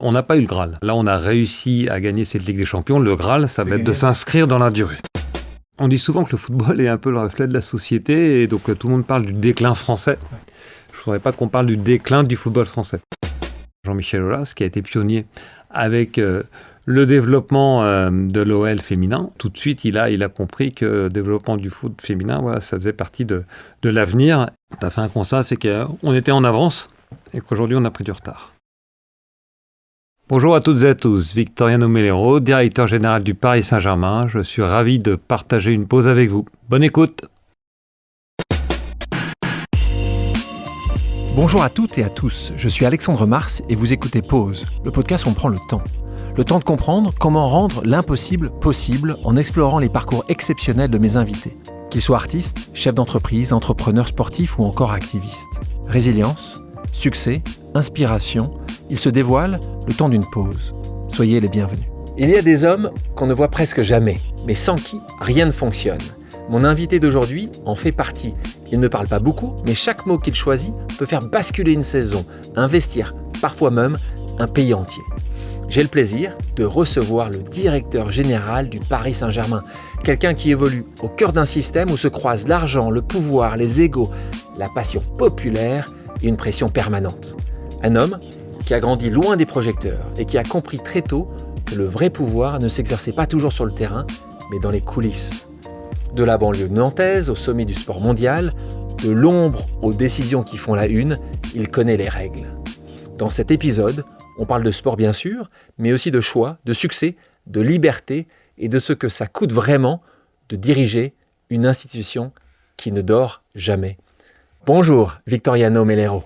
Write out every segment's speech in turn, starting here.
On n'a pas eu le Graal. Là, on a réussi à gagner cette Ligue des Champions. Le Graal, ça va être de s'inscrire dans la durée. On dit souvent que le football est un peu le reflet de la société, et donc tout le monde parle du déclin français. Je ne voudrais pas qu'on parle du déclin du football français. Jean-Michel Aulas, qui a été pionnier avec le développement de l'OL féminin, tout de suite, il a compris que le développement du foot féminin, voilà, ça faisait partie de l'avenir. On a fait un constat, c'est qu'on était en avance et qu'aujourd'hui, on a pris du retard. Bonjour à toutes et à tous, Victoriano Melero, directeur général du Paris Saint-Germain. Je suis ravi de partager une pause avec vous. Bonne écoute. Bonjour à toutes et à tous, je suis Alexandre Mars et vous écoutez Pause, le podcast où on prend le temps. Le temps de comprendre comment rendre l'impossible possible en explorant les parcours exceptionnels de mes invités. Qu'ils soient artistes, chefs d'entreprise, entrepreneurs sportifs ou encore activistes. Résilience, succès, inspiration, ils se dévoilent le temps d'une pause. Soyez les bienvenus. Il y a des hommes qu'on ne voit presque jamais, mais sans qui rien ne fonctionne. Mon invité d'aujourd'hui en fait partie. Il ne parle pas beaucoup, mais chaque mot qu'il choisit peut faire basculer une saison, un vestiaire, parfois même un pays entier. J'ai le plaisir de recevoir le directeur général du Paris Saint-Germain, quelqu'un qui évolue au cœur d'un système où se croisent l'argent, le pouvoir, les égos, la passion populaire et une pression permanente. Un homme qui a grandi loin des projecteurs et qui a compris très tôt que le vrai pouvoir ne s'exerçait pas toujours sur le terrain, mais dans les coulisses. De la banlieue nantaise au sommet du sport mondial, de l'ombre aux décisions qui font la une, il connaît les règles. Dans cet épisode, on parle de sport bien sûr, mais aussi de choix, de succès, de liberté et de ce que ça coûte vraiment de diriger une institution qui ne dort jamais. Bonjour Victoriano Melero.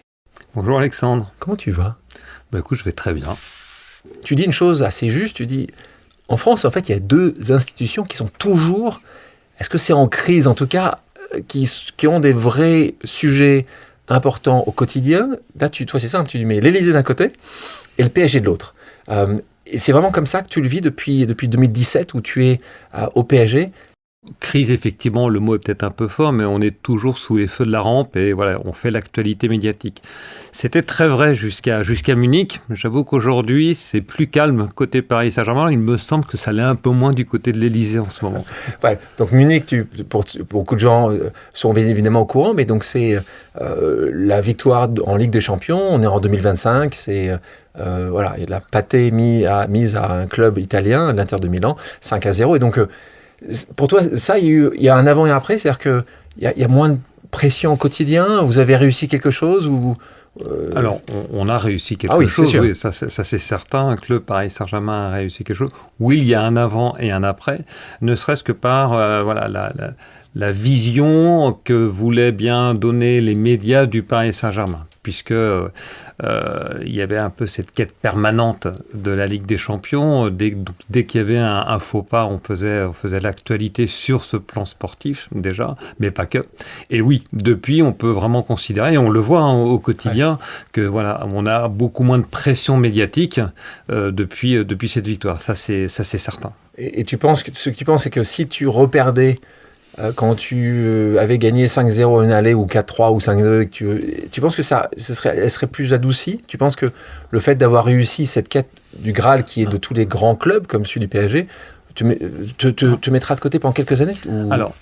Bonjour Alexandre. Comment tu vas ? Écoute, je vais très bien. Tu dis une chose assez juste, tu dis, en France, en fait, il y a deux institutions qui sont toujours, est-ce que c'est en crise en tout cas, qui ont des vrais sujets importants au quotidien. Là, toi, c'est simple, tu mets l'Élysée d'un côté et le PSG de l'autre. Et c'est vraiment comme ça que tu le vis depuis 2017 où tu es au PSG. Crise, effectivement, le mot est peut-être un peu fort, mais on est toujours sous les feux de la rampe et voilà, on fait l'actualité médiatique. C'était très vrai jusqu'à Munich. J'avoue qu'aujourd'hui, c'est plus calme côté Paris Saint-Germain. Il me semble que ça l'est un peu moins du côté de l'Élysée en ce moment. Ouais, donc Munich, pour beaucoup de gens sont évidemment au courant, mais donc c'est la victoire en Ligue des Champions. On est en 2025, c'est... voilà, la pâtée mise à un club italien, l'Inter de Milan, 5-0. Et donc, pour toi, ça, il y a un avant et un après, c'est-à-dire qu'il y a moins de pression au quotidien. Vous avez réussi quelque chose ou Alors, on a réussi quelque chose, c'est sûr. Oui, ça c'est certain, que le Paris Saint-Germain a réussi quelque chose. Oui, il y a un avant et un après, ne serait-ce que par voilà, la vision que voulaient bien donner les médias du Paris Saint-Germain, puisque il y avait un peu cette quête permanente de la Ligue des Champions. Dès qu'il y avait un faux pas, on faisait l'actualité sur ce plan sportif déjà, mais pas que. Et oui, depuis, on peut vraiment considérer, et on le voit au quotidien, que voilà, on a beaucoup moins de pression médiatique depuis cette victoire. Ça c'est certain. Et tu penses ce que tu penses, c'est que si tu reperdais quand tu avais gagné 5-0 à une allée ou 4-3 ou 5-2, tu penses que elle serait plus adoucie ? Tu penses que le fait d'avoir réussi cette quête du Graal qui est de tous les grands clubs comme celui du PSG, te mettra de côté pendant quelques années ou... Alors,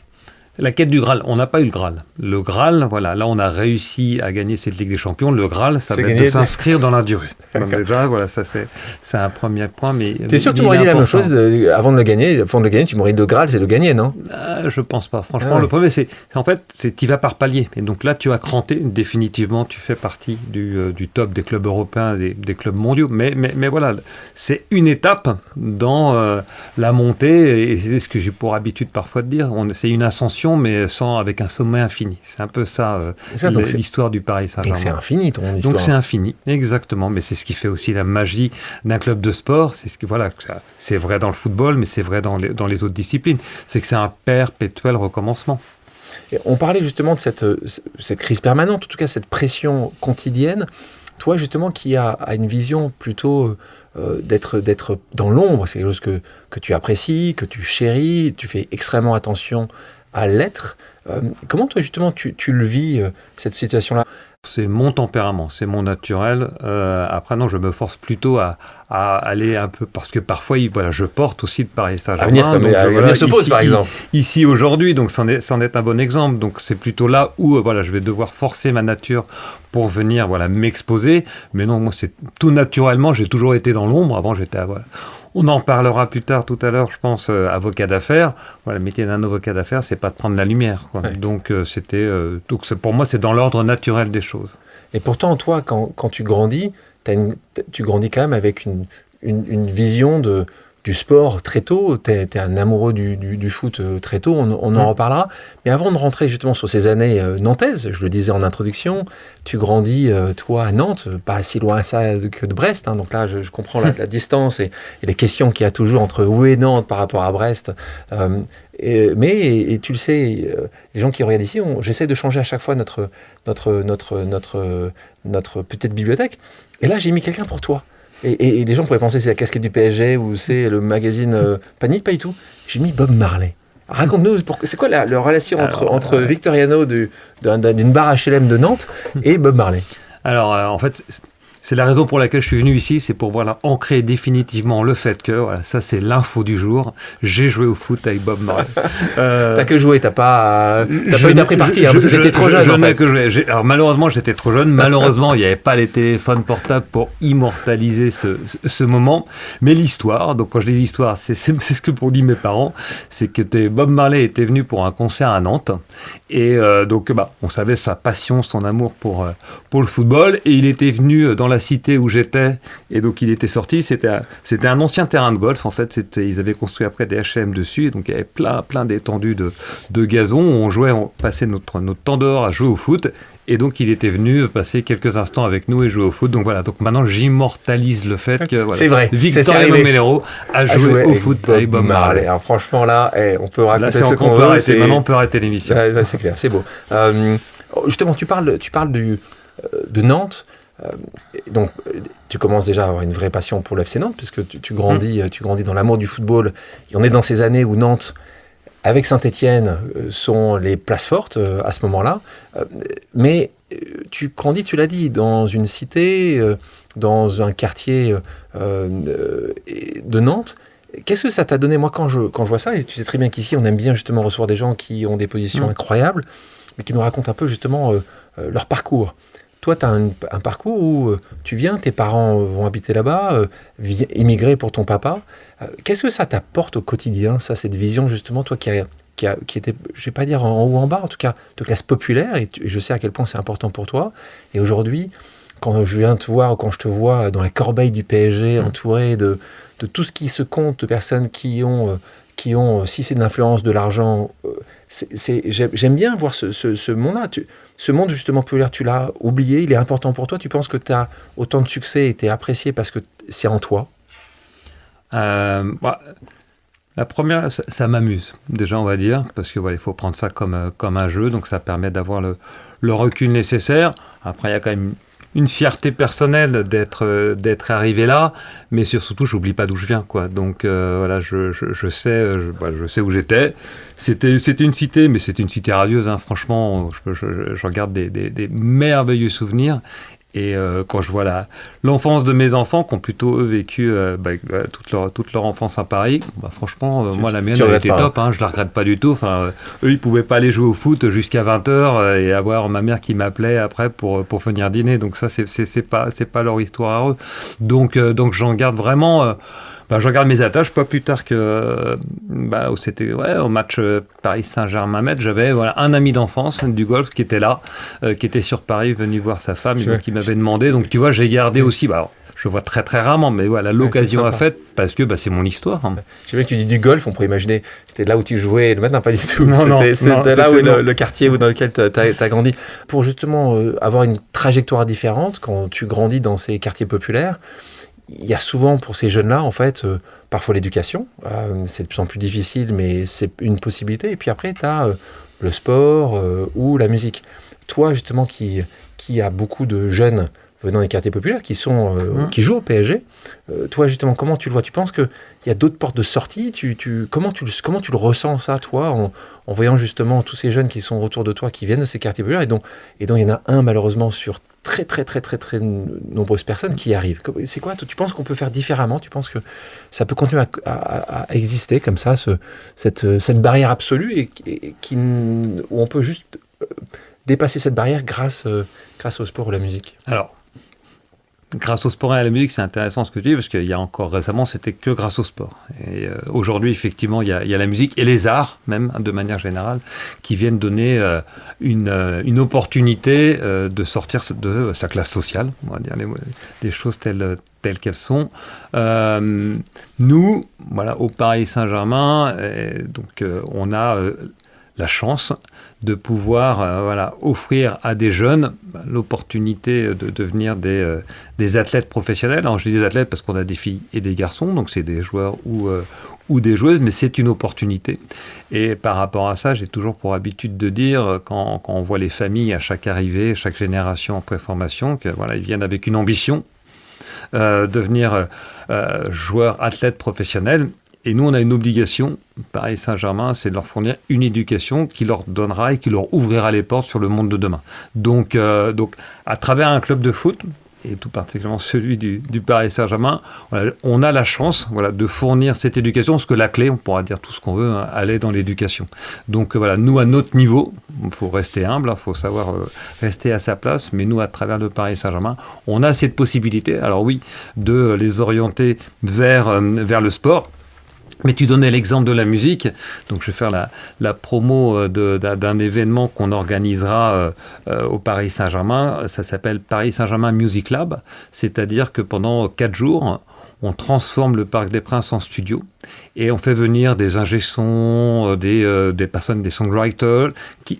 la quête du Graal, on n'a pas eu le Graal. Le Graal, voilà, là on a réussi à gagner cette Ligue des Champions. Le Graal, ça va être de s'inscrire dans la durée. Déjà, voilà, ça c'est un premier point. Mais t'es sûr que tu m'aurais dit la même chose avant de le gagner, tu m'aurais dit le Graal, c'est le gagner, non ? Je pense pas. Franchement, le premier, c'est tu vas par palier. Et donc là, tu as cranté. Définitivement, tu fais partie du top des clubs européens, des clubs mondiaux. Mais voilà, c'est une étape dans la montée. Et c'est ce que j'ai pour habitude parfois de dire. C'est une ascension, mais avec un sommet infini. C'est un peu ça, l'histoire du Paris Saint-Germain. Donc c'est infini, ton histoire. Donc c'est infini, exactement. Mais c'est ce qui fait aussi la magie d'un club de sport. C'est vrai dans le football, mais c'est vrai dans les autres disciplines. C'est que c'est un perpétuel recommencement. Et on parlait justement de cette crise permanente, en tout cas cette pression quotidienne. Toi, justement, qui a une vision plutôt d'être dans l'ombre, c'est quelque chose que tu apprécies, que tu chéris, tu fais extrêmement attention à l'être. Comment toi justement tu le vis, cette situation-là? C'est mon tempérament, c'est mon naturel. Après, non, je me force plutôt à aller un peu, parce que parfois, je porte aussi le Paris Saint-Germain. L'avenir s'oppose, par exemple. Ici, aujourd'hui, donc c'en est un bon exemple. Donc c'est plutôt là où je vais devoir forcer ma nature pour venir m'exposer. Mais non, moi, c'est tout naturellement, j'ai toujours été dans l'ombre. Avant, j'étais on en parlera plus tard, tout à l'heure, je pense, avocat d'affaires. Le métier d'un avocat d'affaires, c'est pas de prendre la lumière, quoi. Ouais. Donc, pour moi, c'est dans l'ordre naturel des choses. Et pourtant, toi, quand tu grandis, tu grandis quand même avec une vision du sport très tôt. T'es un amoureux du foot très tôt, on en reparlera. Mais avant de rentrer justement sur ces années nantaises, je le disais en introduction, tu grandis, toi, à Nantes, pas si loin ça que de Brest. Hein, donc là, je comprends la distance et les questions qu'il y a toujours entre où est Nantes par rapport à Brest. Mais tu le sais, les gens qui regardent ici, j'essaie de changer à chaque fois notre petite bibliothèque. Et là, j'ai mis quelqu'un pour toi. Et les gens pourraient penser que c'est la casquette du PSG ou c'est le magazine Panini, pas du tout. J'ai mis Bob Marley. Raconte-nous, c'est quoi la relation entre Victoriano d'une barre HLM de Nantes et Bob Marley? Alors, en fait, c'est la raison pour laquelle je suis venu ici, c'est pour ancrer définitivement le fait que, ça c'est l'info du jour, j'ai joué au foot avec Bob Marley. T'as que joué, t'as pas pris parti, parce que t'étais trop jeune. Alors malheureusement, j'étais trop jeune, malheureusement, il n'y avait pas les téléphones portables pour immortaliser ce moment, mais l'histoire, donc quand je dis l'histoire, c'est ce que m'ont dit mes parents, c'est que Bob Marley était venu pour un concert à Nantes, et donc on savait sa passion, son amour pour le football, et il était venu dans la cité où j'étais, et donc il était sorti, c'était un ancien terrain de golf, en fait, ils avaient construit après des HLM dessus, et donc il y avait plein d'étendues de gazon, où on passait notre temps dehors à jouer au foot, et donc il était venu passer quelques instants avec nous et jouer au foot, donc maintenant j'immortalise le fait que c'est vrai, Victoriano Melero a joué au foot avec Bob Marley. Alors franchement là, on peut raconter là, ce qu'on veut. Maintenant on peut arrêter l'émission. C'est clair, c'est beau. Justement, tu parles de Nantes. Donc, tu commences déjà à avoir une vraie passion pour le FC Nantes, puisque tu grandis dans l'amour du football. Et on est dans ces années où Nantes, avec Saint-Étienne, sont les places fortes à ce moment-là. Mais tu grandis, tu l'as dit, dans une cité, dans un quartier de Nantes. Qu'est-ce que ça t'a donné? Moi, quand je vois ça, et tu sais très bien qu'ici, on aime bien justement recevoir des gens qui ont des positions incroyables, mais qui nous racontent un peu justement leur parcours. Toi, tu as un parcours où tu viens, tes parents vont habiter là-bas, immigrer pour ton papa. Qu'est-ce que ça t'apporte au quotidien, ça, cette vision justement, toi qui était, je ne vais pas dire en haut ou en bas, en tout cas de classe populaire, et je sais à quel point c'est important pour toi. Et aujourd'hui, quand je viens te voir, quand je te vois dans la corbeille du PSG, entouré de tout ce qui se compte, de personnes qui ont si c'est de l'influence, de l'argent, j'aime bien voir ce monde-là. Ce monde justement populaire, tu l'as oublié, il est important pour toi. Tu penses que tu as autant de succès et tu es apprécié parce que c'est en toi? La première, ça m'amuse, déjà on va dire, parce qu'il faut prendre ça comme un jeu, donc ça permet d'avoir le recul nécessaire. Après, il y a quand même une fierté personnelle d'être arrivé là, mais surtout j'oublie pas d'où je viens, quoi. Donc je sais où j'étais. C'était une cité, mais c'était une cité radieuse, hein. Franchement, je regarde des merveilleux souvenirs. Et quand je vois l'enfance de mes enfants, qui ont plutôt eux vécu toute leur enfance à Paris, franchement, moi la mienne elle était top, hein, je la regrette pas du tout. Enfin, eux ils pouvaient pas aller jouer au foot jusqu'à 20h et avoir ma mère qui m'appelait après pour venir dîner. Donc ça c'est pas leur histoire à eux. Donc j'en garde vraiment. Je regarde mes attaches, pas plus tard que c'était au match Paris Saint-Germain-Metz. J'avais un ami d'enfance du golf qui était là, qui était sur Paris, venu voir sa femme, et qui m'avait demandé. Donc tu vois, j'ai gardé aussi. Je vois très très rarement, mais l'occasion a fait parce que c'est mon histoire. Hein. Je sais bien que tu dis du golf, on pourrait imaginer, c'était là où tu jouais le matin, pas du tout. C'était là où le quartier dans lequel tu as grandi. Pour justement avoir une trajectoire différente, quand tu grandis dans ces quartiers populaires, il y a souvent pour ces jeunes-là, en fait, parfois l'éducation. C'est de plus en plus difficile, mais c'est une possibilité. Et puis après, tu as le sport ou la musique. Toi, justement, qui a beaucoup de jeunes venant des quartiers populaires qui jouent au PSG. Toi, justement, comment tu le vois? Tu penses qu'il y a d'autres portes de sortie? Comment tu le ressens, ça, toi, en voyant justement tous ces jeunes qui sont autour de toi, qui viennent de ces quartiers populaires, et dont il y en a un, malheureusement, sur très, très, très, très, très nombreuses personnes qui y arrivent. C'est quoi? Tu penses qu'on peut faire différemment? Tu penses que ça peut continuer à exister comme ça, cette barrière absolue, où on peut juste dépasser cette barrière grâce au sport ou la musique? Alors, grâce au sport et à la musique, c'est intéressant ce que tu dis, parce qu'il y a encore récemment, c'était que grâce au sport. Et aujourd'hui, effectivement, il y a la musique et les arts, même, de manière générale, qui viennent donner une opportunité de sortir de sa classe sociale, on va dire les choses telles qu'elles sont. Nous, voilà, au Paris Saint-Germain, on a la chance de pouvoir offrir à des jeunes l'opportunité de devenir des athlètes professionnels. Alors je dis des athlètes parce qu'on a des filles et des garçons, donc c'est des joueurs ou des joueuses, mais c'est une opportunité. Et par rapport à ça, j'ai toujours pour habitude de dire, quand on voit les familles à chaque arrivée, chaque génération en préformation, que voilà, ils viennent avec une ambition, devenir joueurs, athlètes professionnels. Et nous, on a une obligation, Paris Saint-Germain, c'est de leur fournir une éducation qui leur donnera et qui leur ouvrira les portes sur le monde de demain. Donc à travers un club de foot, et tout particulièrement celui du Paris Saint-Germain, on a la chance de fournir cette éducation, parce que la clé, on pourra dire tout ce qu'on veut, elle est dans l'éducation. Donc nous, à notre niveau, il faut rester humble, il faut savoir rester à sa place, mais nous, à travers le Paris Saint-Germain, on a cette possibilité, alors oui, de les orienter vers le sport. Mais tu donnais l'exemple de la musique, donc je vais faire la promo d'un événement qu'on organisera au Paris Saint-Germain. Ça s'appelle Paris Saint-Germain Music Lab, c'est-à-dire que pendant 4 jours, on transforme le Parc des Princes en studio et on fait venir des ingé-sons, des personnes, des songwriters.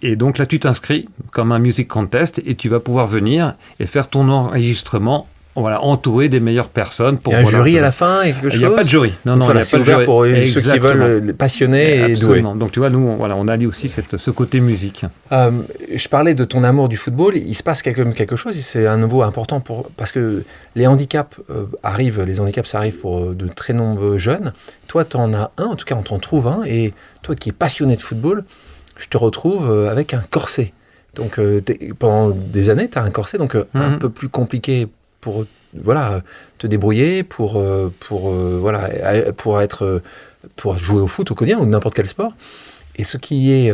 Et donc là, tu t'inscris comme un music contest et tu vas pouvoir venir et faire ton enregistrement. Entouré des meilleures personnes. Il y a un jury à la fin et quelque chose? Il n'y a pas de jury. Non, il n'y a pas de jury. Pour ceux qui veulent passionnés et doués. Donc tu vois, nous, on allie aussi ce côté musique. Je parlais de ton amour du football. Il se passe quelque chose et c'est à nouveau important parce que les handicaps arrivent. Les handicaps, ça arrive pour de très nombreux jeunes. Toi, tu en as un. En tout cas, on t'en trouve un. Et toi qui es passionné de football, je te retrouve avec un corset. Donc pendant des années, tu as un corset, donc un peu plus compliqué pour te débrouiller, pour jouer au foot au quotidien ou n'importe quel sport. Et ce qui est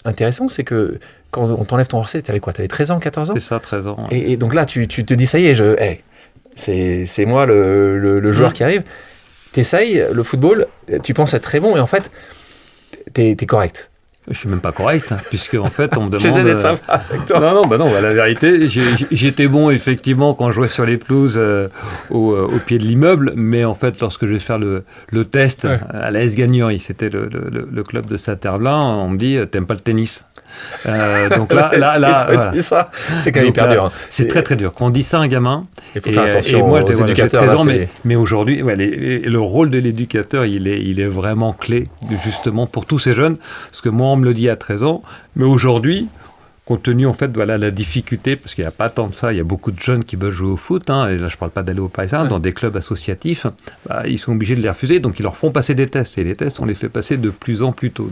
intéressant, c'est que quand on t'enlève ton corset, tu avais quoi? Tu avais 13 ans, 14 ans? C'est ça, 13 ans. Ouais. Et donc là, tu te dis, ça y est, c'est moi le joueur qui arrive. T'essayes le football, tu penses être très bon, et en fait, t'es correct. Je suis même pas correct, puisque en fait on me demande. J'essaie d'être sympa avec toi. Non, la vérité, j'étais bon effectivement quand je jouais sur les pelouses au pied de l'immeuble, mais en fait lorsque je vais faire le test à l'AS Gagnerie, c'était le club de Saint-Herblain, on me dit t'aimes pas le tennis. Donc là, ça, c'est quand même hyper dur. C'est très très dur. Quand on dit ça à un gamin, il faut faire attention moi, aux éducateurs. Là, mais aujourd'hui, le rôle de l'éducateur, il est vraiment clé justement pour tous ces jeunes, parce que moi on me le dit à 13 ans, mais aujourd'hui, compte tenu en fait la difficulté, parce qu'il n'y a pas tant de ça, il y a beaucoup de jeunes qui veulent jouer au foot, et là je ne parle pas d'aller au Paris Saint-Germain, dans des clubs associatifs, ils sont obligés de les refuser, donc ils leur font passer des tests, et les tests on les fait passer de plus en plus tôt.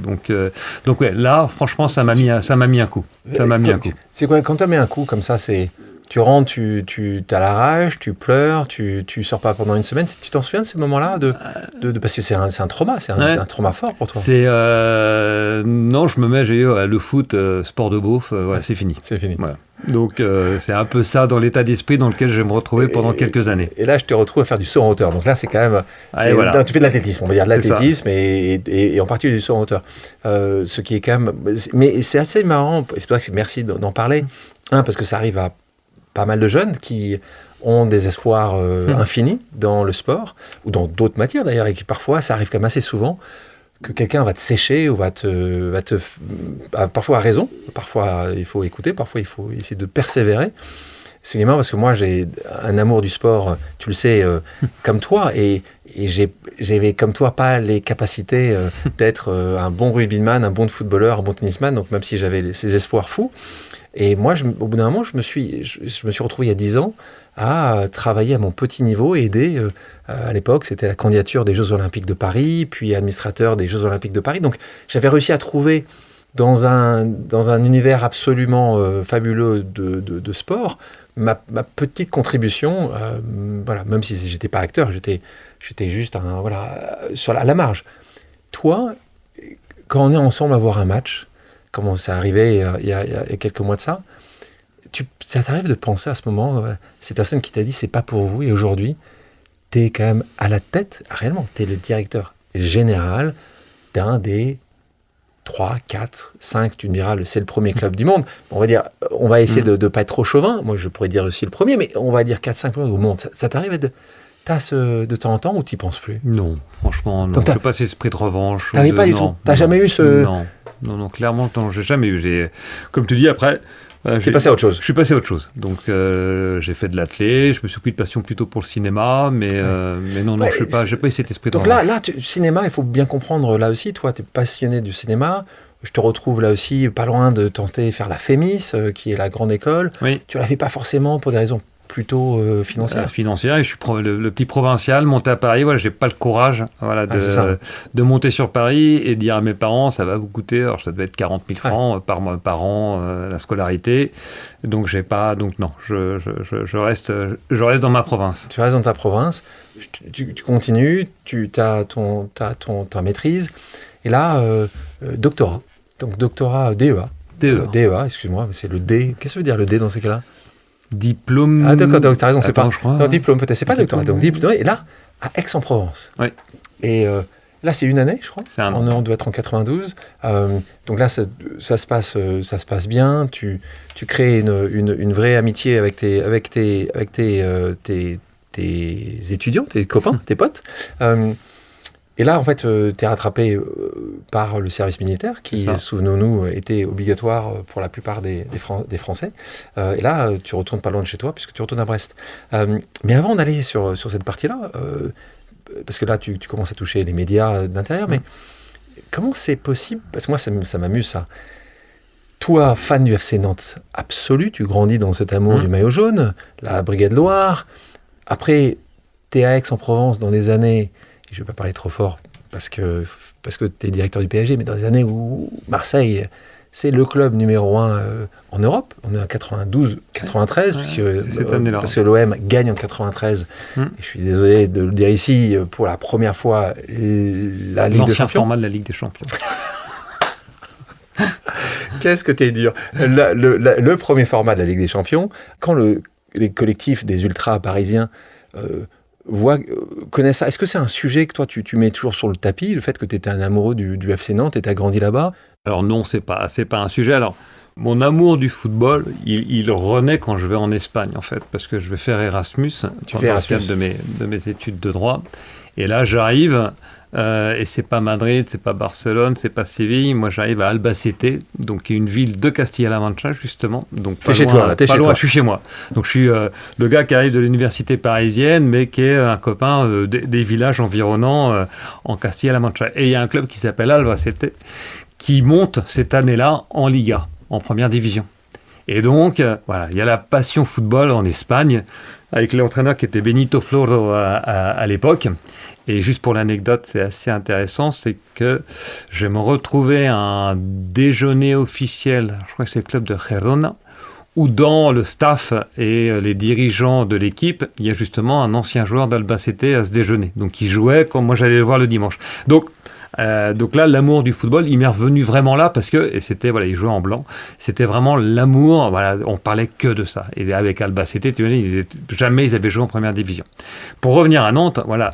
Donc là franchement ça m'a mis un coup. C'est quoi, quand tu as mis un coup comme ça, tu rentres, tu as la rage, tu pleures, tu sors pas pendant une semaine. Tu t'en souviens de ces moments-là parce que c'est un trauma, c'est un trauma fort pour toi. Non, je me mets, le foot, sport de beauf, c'est fini. C'est fini. Voilà. Donc c'est un peu ça dans l'état d'esprit dans lequel je vais me retrouver pendant quelques années. Et là, je te retrouve à faire du saut en hauteur. Donc là, c'est quand même... tu fais de l'athlétisme, on va dire de l'athlétisme et en particulier du saut en hauteur. Ce qui est quand même... Mais c'est assez marrant, c'est pour ça que merci d'en parler. Parce que ça arrive à pas mal de jeunes qui ont des espoirs infinis dans le sport, ou dans d'autres matières d'ailleurs, et qui parfois, ça arrive quand même assez souvent, que quelqu'un va te sécher ou parfois à raison, parfois il faut écouter, parfois il faut essayer de persévérer. C'est marrant parce que moi j'ai un amour du sport, tu le sais, comme toi, et j'avais comme toi pas les capacités d'être un bon rugbyman, un bon footballeur, un bon tennisman, donc même si j'avais ces espoirs fous, Et moi, au bout d'un moment, je me suis retrouvé il y a 10 ans à travailler à mon petit niveau et aider. À l'époque, c'était la candidature des Jeux Olympiques de Paris, puis administrateur des Jeux Olympiques de Paris. Donc, j'avais réussi à trouver dans un univers absolument fabuleux de sport ma petite contribution. Voilà, même si j'étais pas acteur, j'étais juste à la marge. Toi, quand on est ensemble à voir un match, comme ça arrivait il y a quelques mois de ça, ça t'arrive de penser à ce moment, ces personnes qui t'ont dit c'est pas pour vous, et aujourd'hui, tu es quand même à la tête, réellement, tu es le directeur général d'un des 3, 4, 5, tu me diras, c'est le premier club du monde. On va essayer de ne pas être trop chauvin, moi je pourrais dire aussi le premier, mais on va dire 4, 5 clubs au monde. Ça t'arrive de temps en temps ou tu n'y penses plus? Non, franchement, non. Je n'ai pas cet esprit de revanche. Tu n'avais pas du tout? Tu n'as jamais eu ce... Non, clairement, non, j'ai jamais eu. Comme tu dis, après... J'ai passé à autre chose. Je suis passé à autre chose. Donc, j'ai fait de l'athlé, je me suis pris de passion plutôt pour le cinéma, mais non, j'ai pas eu cet esprit de revanche. Donc là, cinéma, il faut bien comprendre, là aussi, toi, tu es passionné du cinéma. Je te retrouve là aussi, pas loin de tenter faire la FEMIS, qui est la grande école. Oui. Tu ne la fais pas forcément pour des raisons plutôt financières. Financière, et je suis le petit provincial monté à Paris. Voilà, j'ai pas le courage de monter sur Paris et dire à mes parents, ça va vous coûter, alors ça devait être 40 000 francs par an, la scolarité. Donc non, je reste dans ma province. Tu restes dans ta province, tu continues, tu as ta maîtrise, et là, doctorat. Donc doctorat DEA. DEA, excuse-moi, mais c'est le D. Qu'est-ce que ça veut dire le D dans ces cas-là? Diplôme. Ah d'accord, donc t'as raison, c'est pas. Je crois. Non, diplôme peut-être, c'est pas doctorat. Donc diplôme, et là, à Aix-en-Provence. Oui. Et là, c'est une année, je crois. C'est un an. On doit être en 92. Donc là, ça se passe bien. Tu crées une vraie amitié avec tes étudiants, tes copains, tes potes. Et là, en fait, tu es rattrapé par le service militaire, qui, souvenons-nous, était obligatoire pour la plupart des Français. Et là, tu retournes pas loin de chez toi, puisque tu retournes à Brest. Mais avant d'aller sur cette partie-là, parce que là, tu commences à toucher les médias d'intérieur, mais comment c'est possible? Parce que moi, ça m'amuse, ça. Toi, fan du FC Nantes absolu, tu grandis dans cet amour du maillot jaune, la Brigade Loire. Après, tu es à Aix-en-Provence dans des années... Je ne vais pas parler trop fort parce que tu es directeur du PSG, mais dans des années où Marseille, c'est le club numéro 1 en Europe. On est en 92, 93, parce que l'OM gagne en 93. Et je suis désolé de le dire ici, pour la première fois, la Ligue des Champions. L'ancien format de la Ligue des Champions. Qu'est-ce que t'es dur. Le premier format de la Ligue des Champions, quand les collectifs des ultras parisiens... connais ça. Est-ce que c'est un sujet que toi tu mets toujours sur le tapis, le fait que tu étais un amoureux du FC Nantes et tu as grandi là-bas? Alors non, c'est pas un sujet. Alors mon amour du football, il renaît quand je vais en Espagne en fait, parce que je vais faire Erasmus dans le cadre de mes études de droit. Et là j'arrive et c'est pas Madrid, c'est pas Barcelone, c'est pas Séville. Moi j'arrive à Albacete, donc qui est une ville de Castilla-La Mancha justement. Donc t'es chez toi, je suis chez moi. Donc je suis le gars qui arrive de l'université parisienne, mais qui est un copain des villages environnants en Castilla-La Mancha. Et il y a un club qui s'appelle Albacete qui monte cette année-là en Liga, en première division. Et donc voilà, il y a la passion football en Espagne avec l'entraîneur qui était Benito Floro à l'époque. Et juste pour l'anecdote, c'est assez intéressant, c'est que je me retrouvais à un déjeuner officiel, je crois que c'est le club de Girona, où dans le staff et les dirigeants de l'équipe, il y a justement un ancien joueur d'Albacete à ce déjeuner. Donc il jouait quand moi j'allais le voir le dimanche. Donc là, l'amour du football, il m'est revenu vraiment là parce que, et c'était, voilà, il jouait en blanc, c'était vraiment l'amour, voilà, on parlait que de ça. Et avec Albacete, jamais ils avaient joué en première division. Pour revenir à Nantes, voilà,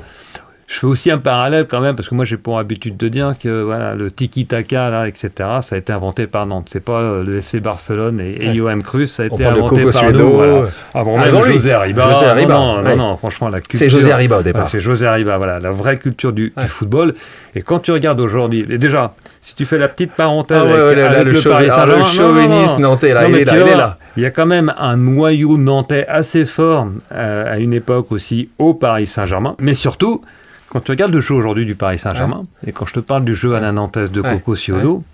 je fais aussi un parallèle quand même, parce que moi j'ai pour habitude de dire que voilà, le tiki-taka, là, etc., ça a été inventé par Nantes. C'est pas le FC Barcelone et Johan Cruyff, ça a été inventé par nous. Voilà. Avant même José Arriba. Non, franchement, la culture... C'est José Arriba au départ. C'est José Arriba, voilà, la vraie culture du football. Et quand tu regardes aujourd'hui, et déjà, si tu fais la petite parenthèse avec le Paris Saint-Germain... Le chauviniste nantais, là, il est là. Il y a quand même un noyau nantais assez fort à une époque aussi au Paris Saint-Germain, mais surtout... Quand tu regardes le jeu aujourd'hui du Paris Saint-Germain, et quand je te parle du jeu à la nantaise de Coco Ciodo,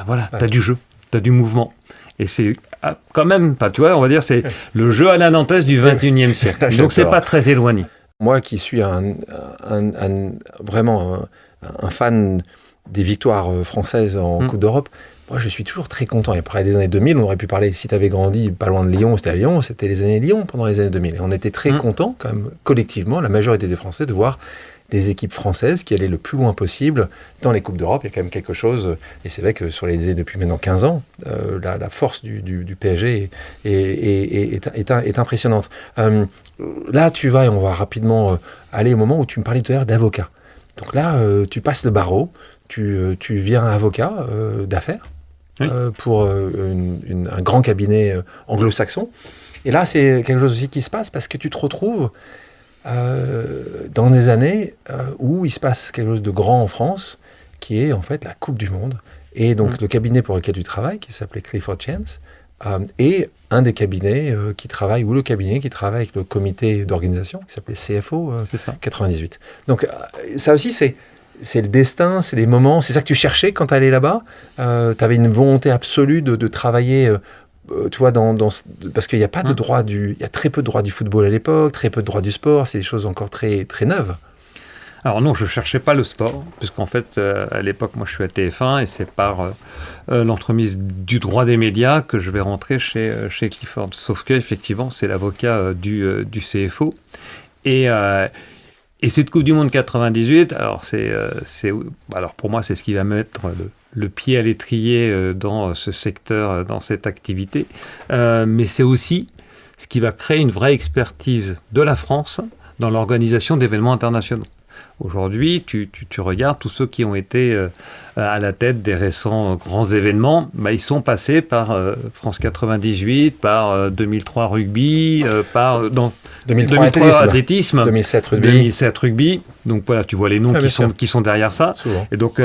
voilà, t'as du jeu. tu as du mouvement. Et c'est quand même, tu vois, on va dire, c'est le jeu à la nantaise du 21e siècle. Donc, c'est pas très éloigné. Moi qui suis vraiment un fan des victoires françaises en Coupe d'Europe, moi je suis toujours très content. Et après les années 2000, on aurait pu parler, si tu avais grandi pas loin de Lyon, c'était à Lyon, c'était les années Lyon pendant les années 2000. Et on était très contents, quand même, collectivement, la majorité des Français, de voir des équipes françaises qui allaient le plus loin possible dans les Coupes d'Europe. Il y a quand même quelque chose, et c'est vrai que sur les années depuis maintenant 15 ans, la force du PSG est impressionnante. Là, tu vas, et on va rapidement aller au moment où tu me parlais tout à l'heure d'avocat. Donc là, tu passes le barreau, tu viens avocat d'affaires pour un grand cabinet anglo-saxon. Et là, c'est quelque chose aussi qui se passe parce que tu te retrouves dans des années où il se passe quelque chose de grand en France, qui est en fait la Coupe du Monde. Et donc le cabinet pour lequel tu travailles, qui s'appelait Clifford Chance, est un des cabinets qui travaille, ou le cabinet qui travaille avec le comité d'organisation, qui s'appelait CFO 98. Donc ça aussi, c'est le destin, c'est des moments, c'est ça que tu cherchais quand tu allais là-bas. Tu avais une volonté absolue de travailler... tu vois, parce qu'il n'y a pas de droit il y a très peu de droits du football à l'époque, très peu de droits du sport, c'est des choses encore très, très neuves. Alors non, je ne cherchais pas le sport, puisqu'en fait, à l'époque, moi je suis à TF1, et c'est par l'entremise du droit des médias que je vais rentrer chez Clifford. Sauf qu'effectivement, c'est l'avocat du CFO. Et cette Coupe du Monde 98, alors, alors pour moi, c'est ce qui va mettre le pied à l'étrier dans ce secteur, dans cette activité. Mais c'est aussi ce qui va créer une vraie expertise de la France dans l'organisation d'événements internationaux. Aujourd'hui, tu regardes tous ceux qui ont été à la tête des récents grands événements, ils sont passés par France 98, par 2003 rugby, par 2003 athlétisme, 2007 rugby. Donc voilà, tu vois les noms qui sont derrière ça. Souvent. Et donc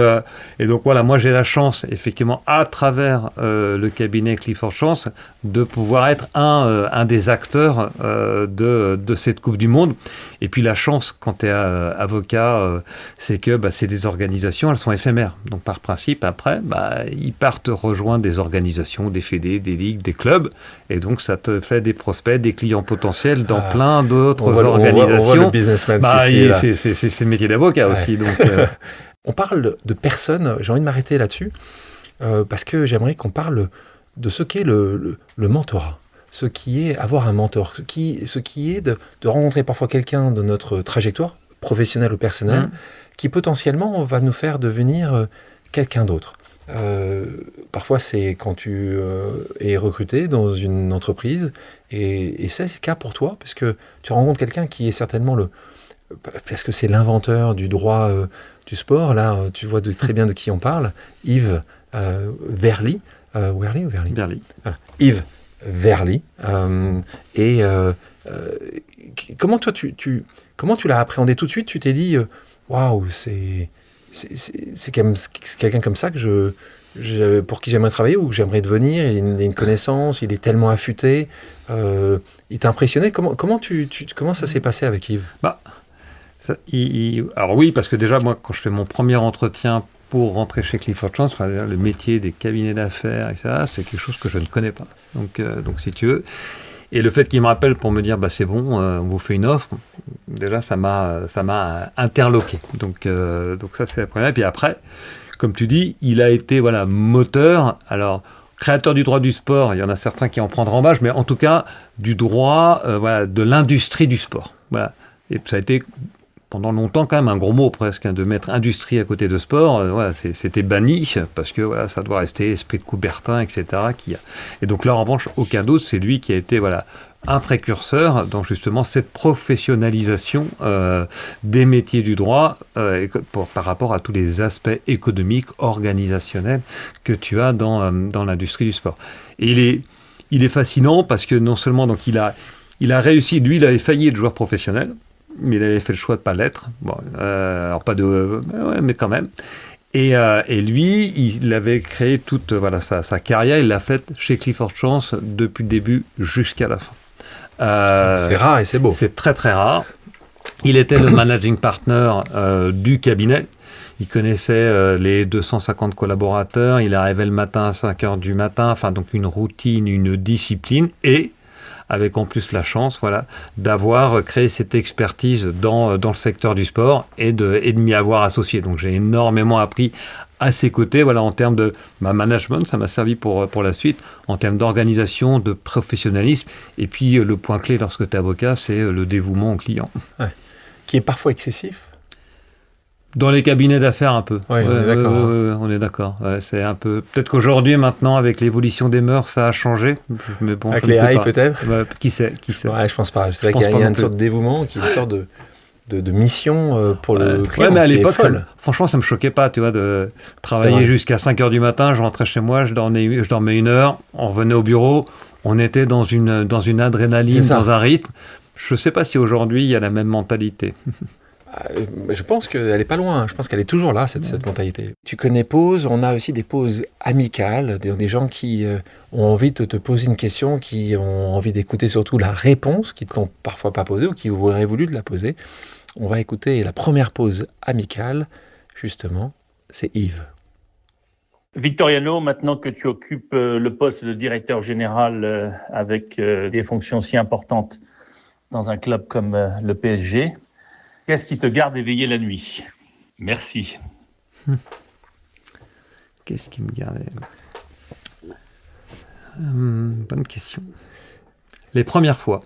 voilà, moi j'ai la chance, effectivement, à travers le cabinet Clifford Chance, de pouvoir être un des acteurs de cette Coupe du Monde. Et puis la chance, quand tu es avocat, c'est que c'est des organisations, elles sont éphémères. Donc par principe, après, ils partent rejoindre des organisations, des fédés, des ligues, des clubs. Et donc ça te fait des prospects, des clients potentiels dans plein d'autres organisations. On voit le businessman c'est le métier d'avocat aussi. Donc, On parle de personnes, j'ai envie de m'arrêter là-dessus, parce que j'aimerais qu'on parle de ce qu'est le mentorat. Ce qui est avoir un mentor, ce qui est de rencontrer parfois quelqu'un de notre trajectoire, professionnelle ou personnelle, qui potentiellement va nous faire devenir quelqu'un d'autre. Parfois, c'est quand tu es recruté dans une entreprise, et c'est le cas pour toi, parce que tu rencontres quelqu'un qui est certainement parce que c'est l'inventeur du droit du sport. Là, tu vois très bien de qui on parle, Yves Verly. Werly ou Verly ? Verly. Voilà. Yves Verly. Comment toi, comment tu l'as appréhendé tout de suite ? Tu t'es dit, waouh, c'est quelqu'un comme ça pour qui j'aimerais travailler ou que j'aimerais devenir. Il a une connaissance, il est tellement affûté. Il t'a impressionné. Comment ça s'est passé avec Yves ? Alors oui, parce que déjà, moi, quand je fais mon premier entretien pour rentrer chez Clifford Chance, le métier des cabinets d'affaires, etc., c'est quelque chose que je ne connais pas. Donc si tu veux... Et le fait qu'il me rappelle pour me dire c'est bon, on vous fait une offre, déjà ça m'a interloqué. Donc ça c'est la première. Et puis après, comme tu dis, il a été moteur. Alors créateur du droit du sport, il y en a certains qui en prendront en bâche, mais en tout cas du droit de l'industrie du sport. Voilà. Et ça a été pendant longtemps quand même un gros mot presque, de mettre industrie à côté de sport. C'était banni parce que ça doit rester esprit de Coubertin, etc. Et donc là en revanche, aucun d'autre, c'est lui qui a été un précurseur dans justement cette professionnalisation des métiers du droit par rapport à tous les aspects économiques, organisationnels que tu as dans l'industrie du sport. Et il est fascinant parce que non seulement donc il a réussi, lui il avait failli être joueur professionnel, mais il avait fait le choix de ne pas l'être. Bon, alors pas de... mais quand même. Et lui, il avait créé toute sa carrière, il l'a faite chez Clifford Chance depuis le début jusqu'à la fin. C'est rare et c'est beau. C'est très très rare. Il était le managing partner du cabinet. il connaissait les 250 collaborateurs, il arrivait le matin à 5 heures du matin, enfin donc une routine, une discipline, et avec en plus la chance d'avoir créé cette expertise dans le secteur du sport et de m'y avoir associé. Donc j'ai énormément appris à ses côtés, en termes de management, ça m'a servi pour la suite, en termes d'organisation, de professionnalisme, et puis le point clé lorsque tu es avocat, c'est le dévouement au client. Ouais. Qui est parfois excessif. Dans les cabinets d'affaires, un peu. Oui, on est d'accord. Ouais, c'est un peu. Peut-être qu'aujourd'hui, maintenant, avec l'évolution des mœurs, ça a changé. Mais bon, avec les haies, peut-être. Qui sait. Ouais, je pense pas. C'est vrai qu'il y a une sorte de dévouement, qui est une sorte de mission pour le client. Ouais, mais à l'époque, franchement, ça me choquait pas, tu vois, de travailler jusqu'à 5 heures du matin. Je rentrais chez moi, je dormais 1 heure, on revenait au bureau, on était dans une adrénaline, dans un rythme. Je sais pas si aujourd'hui il y a la même mentalité. Je pense qu'elle n'est pas loin, je pense qu'elle est toujours là, cette mentalité. Tu connais Pause, on a aussi des pauses amicales, des gens qui ont envie de te poser une question, qui ont envie d'écouter surtout la réponse, qui ne te l'ont parfois pas posée ou qui auraient voulu te la poser. On va écouter la première pause amicale, justement, c'est Yves. Victoriano, maintenant que tu occupes le poste de directeur général avec des fonctions si importantes dans un club comme le PSG, qu'est-ce qui te garde éveillé la nuit ? Merci. Qu'est-ce qui me garde bonne question. Les premières fois.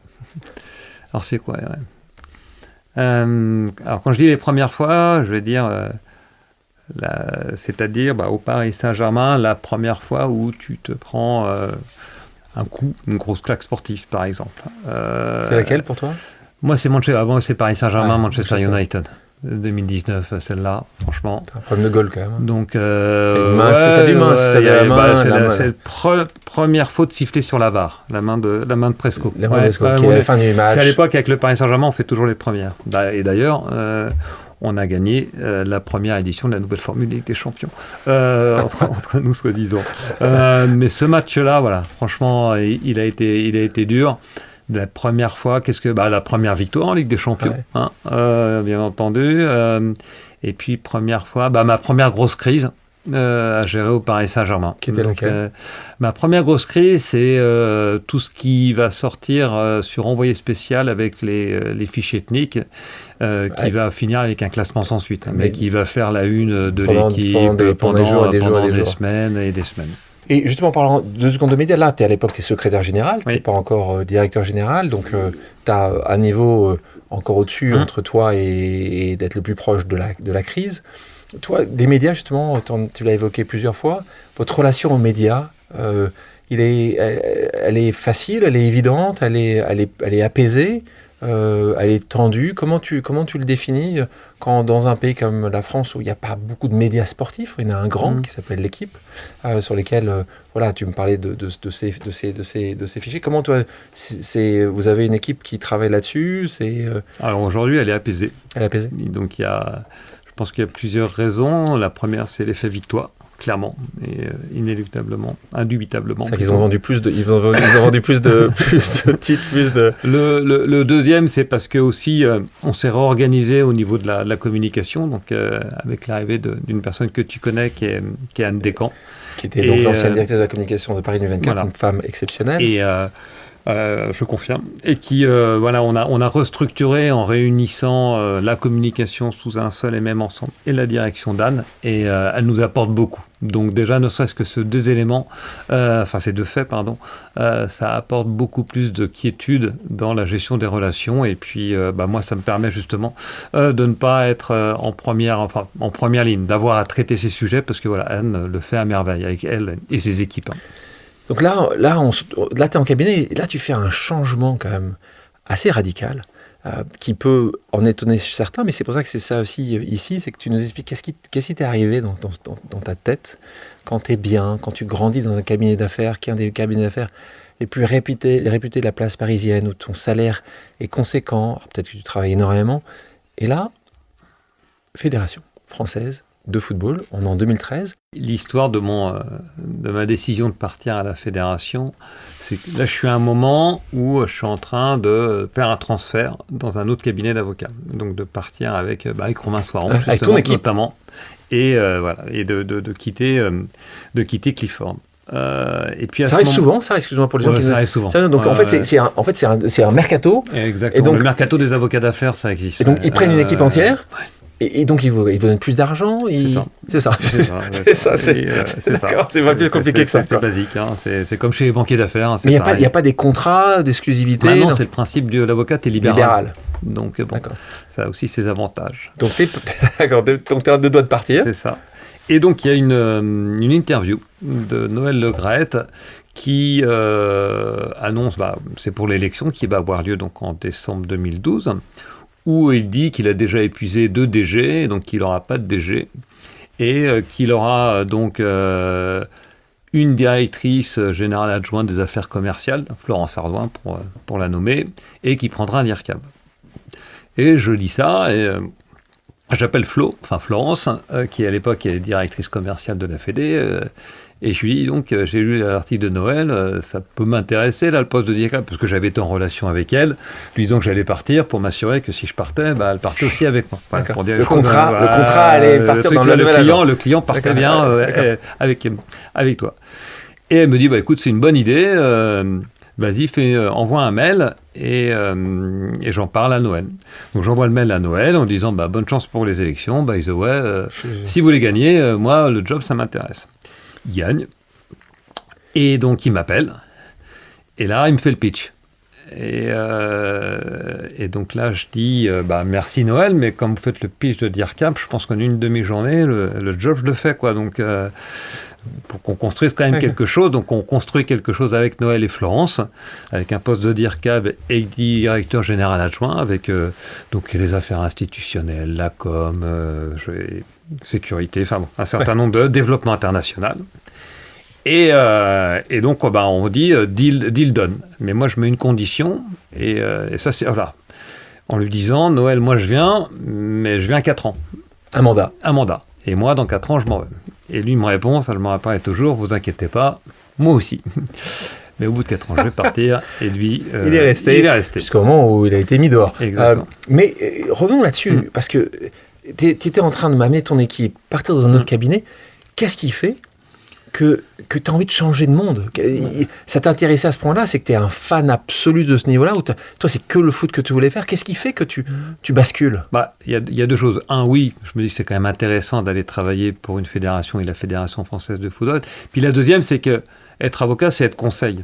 Alors c'est quoi alors quand je dis les premières fois, je vais dire, c'est-à-dire au Paris Saint-Germain, la première fois où tu te prends un coup, une grosse claque sportive par exemple. C'est laquelle pour toi ? Moi, avant, c'est Paris Saint-Germain, Manchester United. 2019, celle-là, franchement. C'est un problème de goal, quand même. Donc, c'est la première faute sifflée sur la VAR, la main de Presco. La main de Presco, qui est la fin du match. C'est à l'époque, avec le Paris Saint-Germain, on fait toujours les premières. Et d'ailleurs, on a gagné la première édition de la nouvelle Formule Ligue des Champions. Entre nous, soi-disant. Mais ce match-là, franchement, il a été dur. La première fois, la première victoire en Ligue des Champions, bien entendu. Et puis, première fois, ma première grosse crise à gérer au Paris Saint-Germain. Qui était laquelle ? Ma première grosse crise, c'est tout ce qui va sortir sur envoyé spécial avec les fiches ethniques, qui va finir avec un classement sans suite, mais qui va faire la une de l'équipe pendant des semaines et des semaines. Et justement, en parlant 2 secondes de médias, là, à l'époque, tu es secrétaire général, tu n'es pas encore directeur général, donc tu as un niveau encore au-dessus entre toi et d'être le plus proche de la crise. Toi, des médias, justement, tu l'as évoqué plusieurs fois, votre relation aux médias, elle est facile, elle est évidente, elle est apaisée, elle est tendue. Comment tu le définis quand dans un pays comme la France où il n'y a pas beaucoup de médias sportifs, il y en a un grand qui s'appelle L'Équipe, sur lesquels tu me parlais de ces fichiers. Comment toi, vous avez une équipe qui travaille là-dessus Alors aujourd'hui, elle est apaisée. Elle est apaisée. Donc je pense qu'il y a plusieurs raisons. La première, c'est l'effet victoire. Clairement et inéluctablement, indubitablement. C'est qu'ils ont vendu plus de, ils ont vendu plus de titres, plus de. Le deuxième, c'est parce que aussi on s'est réorganisé au niveau de la communication, donc avec l'arrivée d'une personne que tu connais, qui est Anne Descamps, qui était donc l'ancienne directrice de la communication de Paris 24, une femme exceptionnelle. Et je confirme. Et qui, on a restructuré en réunissant la communication sous un seul et même ensemble et la direction d'Anne. Et elle nous apporte beaucoup. Donc déjà, ne serait-ce que ces 2 éléments, ces 2 faits, ça apporte beaucoup plus de quiétude dans la gestion des relations. Et puis, moi, ça me permet justement de ne pas être en première ligne, d'avoir à traiter ces sujets, parce que Anne le fait à merveille avec elle et ses équipes. Donc là, tu es en cabinet, et là, tu fais un changement quand même assez radical, qui peut en étonner certains, mais c'est pour ça que c'est ça aussi ici, c'est que tu nous expliques qu'est-ce qui t'est arrivé dans ta tête quand tu es bien, quand tu grandis dans un cabinet d'affaires, qui est un des cabinets d'affaires les plus réputés de la place parisienne, où ton salaire est conséquent, peut-être que tu travailles énormément, et là, Fédération française de football. On est en 2013. L'histoire de ma décision de partir à la fédération, c'est que là, je suis à un moment où je suis en train de faire un transfert dans un autre cabinet d'avocats. Donc, de partir avec Romain Soiron, avec ton équipe notamment, et de quitter Clifford. Et puis ça arrive souvent, ça, excuse-moi pour les gens qui... Ça arrive souvent. Donc, en fait, c'est un mercato. Exactement. Et donc, le mercato des avocats d'affaires, ça existe. Et donc, ils prennent une équipe entière. Ouais. Et donc, ils vous donnent plus d'argent. C'est ça. D'accord, c'est pas plus compliqué que ça. C'est basique. Hein. C'est comme chez les banquiers d'affaires. Hein, mais il n'y a pas des contrats d'exclusivité. Non, c'est le principe de l'avocat, t'es libéral. Donc, ça a aussi ses avantages. Donc, t'es en deux doigts de partir. C'est ça. Et donc, il y a une interview de Noël Le Graët qui annonce, c'est pour l'élection qui va avoir lieu donc en décembre 2012, où il dit qu'il a déjà épuisé 2 DG, donc qu'il n'aura pas de DG, et qu'il aura donc une directrice générale adjointe des affaires commerciales, Florence Ardouin pour la nommer, et qui prendra un IRCAB. Et je lis ça, et j'appelle Florence, qui à l'époque est directrice commerciale de la Fédé, et je lui dis donc, j'ai lu l'article de Noël, ça peut m'intéresser là, le poste de DIRCAB, parce que j'avais été en relation avec elle, lui disant que j'allais partir pour m'assurer que si je partais, elle partait aussi avec moi. Voilà, pour dire le contrat allait partir dans le client partait bien avec toi. Et elle me dit, écoute, c'est une bonne idée, vas-y, envoie un mail et j'en parle à Noël. Donc j'envoie le mail à Noël en disant bonne chance pour les élections, by the way, si vous les gagnez, moi le job ça m'intéresse. Il gagne et donc il m'appelle et là il me fait le pitch. Et donc là je dis merci Noël, mais comme vous faites le pitch de DIRCAB, je pense qu'en une demi-journée le job je le fais quoi. Donc pour qu'on construise quand même quelque chose. Donc on construit quelque chose avec Noël et Florence, avec un poste de DIRCAB et directeur général adjoint, avec donc les affaires institutionnelles, la com, sécurité, un certain nombre de développement international. Et donc on dit deal done. Mais moi je mets une condition, et ça c'est en lui disant Noël, moi je viens, mais je viens 4 ans. Un mandat. Et moi dans 4 ans je m'en vais. Et lui, il me répond, ça je me rappelle toujours, vous inquiétez pas, moi aussi. Mais au bout de 4 ans, je vais partir. Et lui, il est resté. Jusqu'au moment où il a été mis dehors. Exactement. Mais revenons là-dessus, parce que tu étais en train de m'amener ton équipe, partir dans un autre cabinet. Qu'est-ce qui fait que tu as envie de changer de monde? Ça t'intéressait à ce point-là? C'est que tu es un fan absolu de ce niveau-là? Ou toi, c'est que le foot que tu voulais faire? Qu'est-ce qui fait que tu bascules? Il y a 2 choses. Un, oui, je me dis que c'est quand même intéressant d'aller travailler pour une fédération et la Fédération française de football. Puis la deuxième, c'est que être avocat, c'est être conseil.